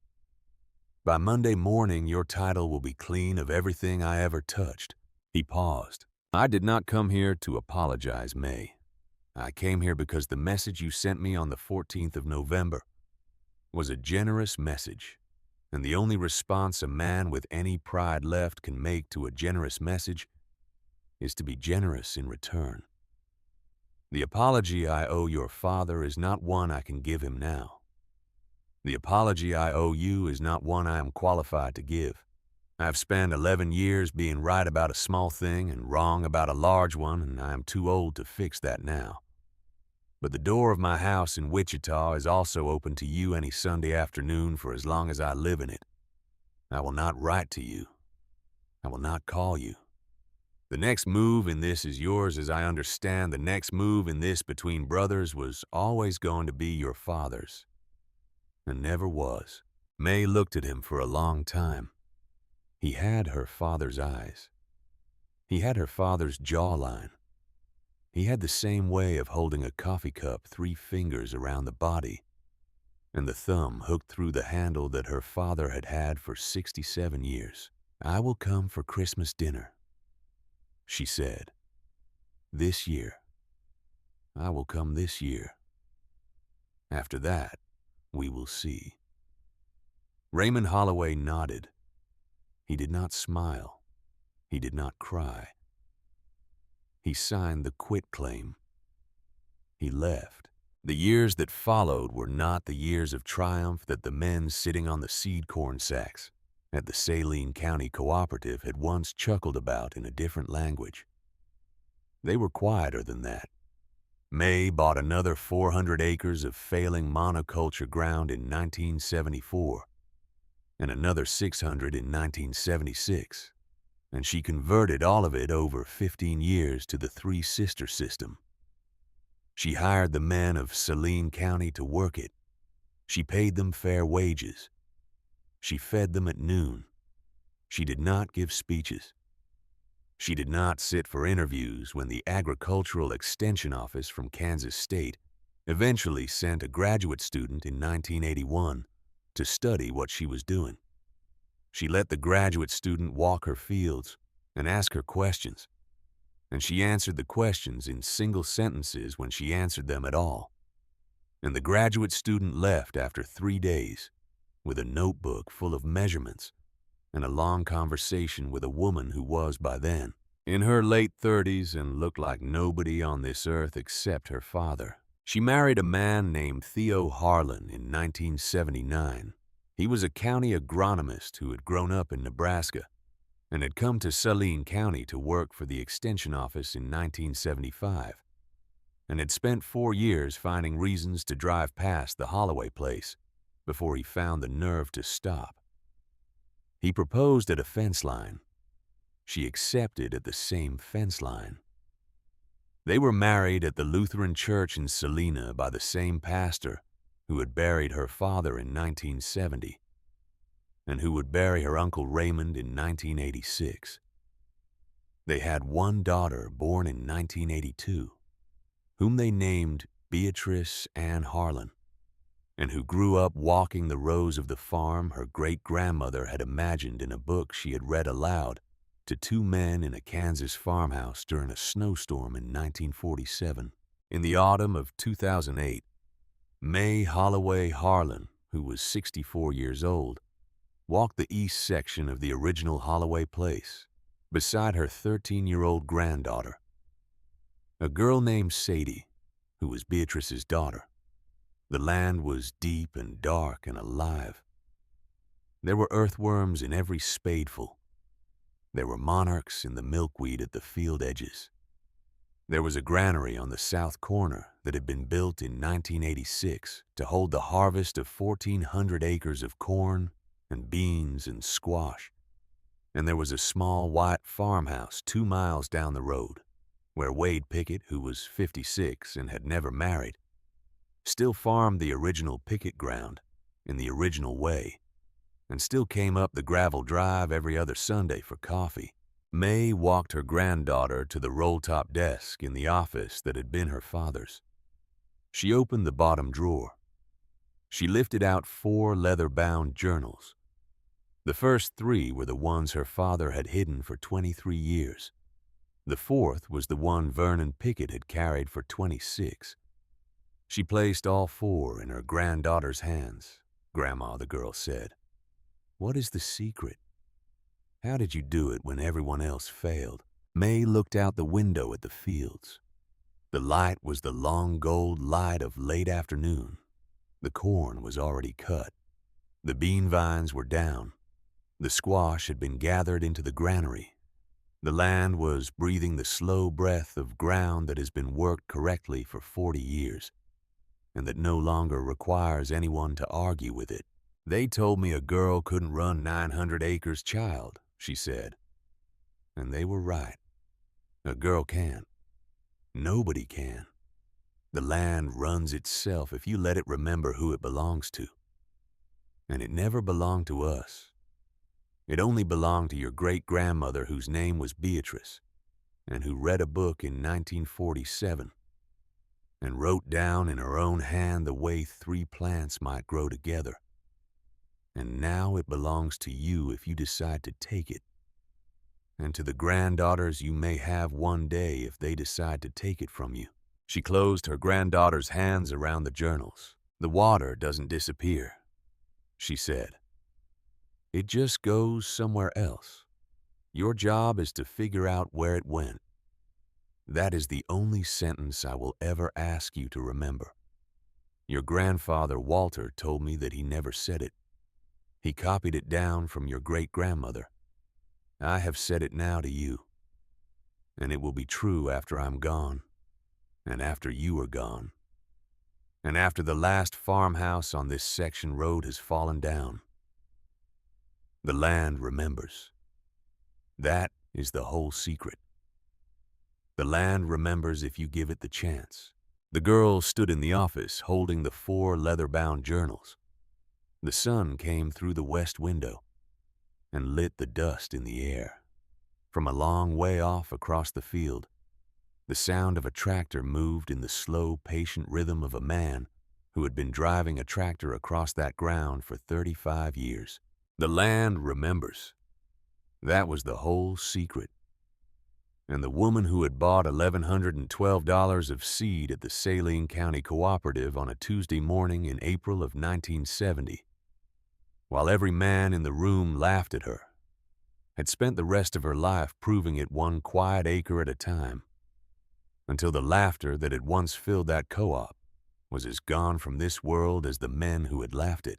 By Monday morning, your title will be clean of everything I ever touched." He paused. "I did not come here to apologize, May. I came here because the message you sent me on the 14th of November was a generous message, and the only response a man with any pride left can make to a generous message is to be generous in return. The apology I owe your father is not one I can give him now. The apology I owe you is not one I am qualified to give. I've spent 11 years being right about a small thing and wrong about a large one, and I am too old to fix that now. But the door of my house in Wichita is also open to you any Sunday afternoon for as long as I live in it. I will not write to you. I will not call you. The next move in this is yours, as I understand the next move in this between brothers was always going to be your father's. And never was. May looked at him for a long time. He had her father's eyes. He had her father's jawline. He had the same way of holding a coffee cup 3 fingers around the body, and the thumb hooked through the handle that her father had had for 67 years. I will come for Christmas dinner, she said. This year. I will come this year. After that, we will see. Raymond Holloway nodded. He did not smile. He did not cry. He signed the quitclaim. He left. The years that followed were not the years of triumph that the men sitting on the seed corn sacks at the Saline County Cooperative had once chuckled about in a different language. They were quieter than that. May bought another 400 acres of failing monoculture ground in 1974, and another 600 in 1976, and she converted all of it over 15 years to the Three Sister system. She hired the men of Saline County to work it. She paid them fair wages. She fed them at noon. She did not give speeches. She did not sit for interviews when the Agricultural Extension Office from Kansas State eventually sent a graduate student in 1981 to study what she was doing. She let the graduate student walk her fields and ask her questions, and she answered the questions in single sentences when she answered them at all. And the graduate student left after 3 days with a notebook full of measurements and a long conversation with a woman who was by then in her late 30s and looked like nobody on this earth except her father. She married a man named Theo Harlan in 1979. He was a county agronomist who had grown up in Nebraska and had come to Saline County to work for the Extension Office in 1975, and had spent 4 years finding reasons to drive past the Holloway place before he found the nerve to stop. He proposed at a fence line. She accepted at the same fence line. They were married at the Lutheran Church in Salina by the same pastor who had buried her father in 1970 and who would bury her Uncle Raymond in 1986. They had one daughter born in 1982, whom they named Beatrice Ann Harlan, and who grew up walking the rows of the farm her great-grandmother had imagined in a book she had read aloud to 2 men in a Kansas farmhouse during a snowstorm in 1947. In the autumn of 2008, May Holloway Harlan, who was 64 years old, walked the east section of the original Holloway place beside her 13-year-old granddaughter, a girl named Sadie, who was Beatrice's daughter. The land was deep and dark and alive. There were earthworms in every spadeful. There were monarchs in the milkweed at the field edges. There was a granary on the south corner that had been built in 1986 to hold the harvest of 1,400 acres of corn and beans and squash. And there was a small white farmhouse 2 miles down the road where Wade Pickett, who was 56 and had never married, still farmed the original picket ground in the original way, and still came up the gravel drive every other Sunday for coffee. May walked her granddaughter to the roll-top desk in the office that had been her father's. She opened the bottom drawer. She lifted out 4 leather-bound journals. The first 3 were the ones her father had hidden for 23 years. The 4th was the one Vernon Pickett had carried for 26. She placed all 4 in her granddaughter's hands. "Grandma," the girl said, "what is the secret? How did you do it when everyone else failed?" May looked out the window at the fields. The light was the long gold light of late afternoon. The corn was already cut. The bean vines were down. The squash had been gathered into the granary. The land was breathing the slow breath of ground that has been worked correctly for 40 years, and that no longer requires anyone to argue with it. They told me a girl couldn't run 900 acres, child, she said. And they were right. A girl can. Nobody can. The land runs itself if you let it remember who it belongs to. And it never belonged to us. It only belonged to your great-grandmother whose name was Beatrice, and who read a book in 1947 and wrote down in her own hand the way 3 plants might grow together. And now it belongs to you if you decide to take it, and to the granddaughters you may have one day if they decide to take it from you. She closed her granddaughter's hands around the journals. The water doesn't disappear, she said. It just goes somewhere else. Your job is to figure out where it went. That is the only sentence I will ever ask you to remember. Your grandfather, Walter, told me that he never said it. He copied it down from your great-grandmother. I have said it now to you, and it will be true after I'm gone, and after you are gone, and after the last farmhouse on this section road has fallen down. The land remembers. That is the whole secret. The land remembers if you give it the chance. The girl stood in the office holding the 4 leather-bound journals. The sun came through the west window and lit the dust in the air. From a long way off across the field, the sound of a tractor moved in the slow, patient rhythm of a man who had been driving a tractor across that ground for 35 years. The land remembers. That was the whole secret. And the woman who had bought $1,112 of seed at the Saline County Cooperative on a Tuesday morning in April of 1970, while every man in the room laughed at her, had spent the rest of her life proving it 1 quiet acre at a time, until the laughter that had once filled that co-op was as gone from this world as the men who had laughed it.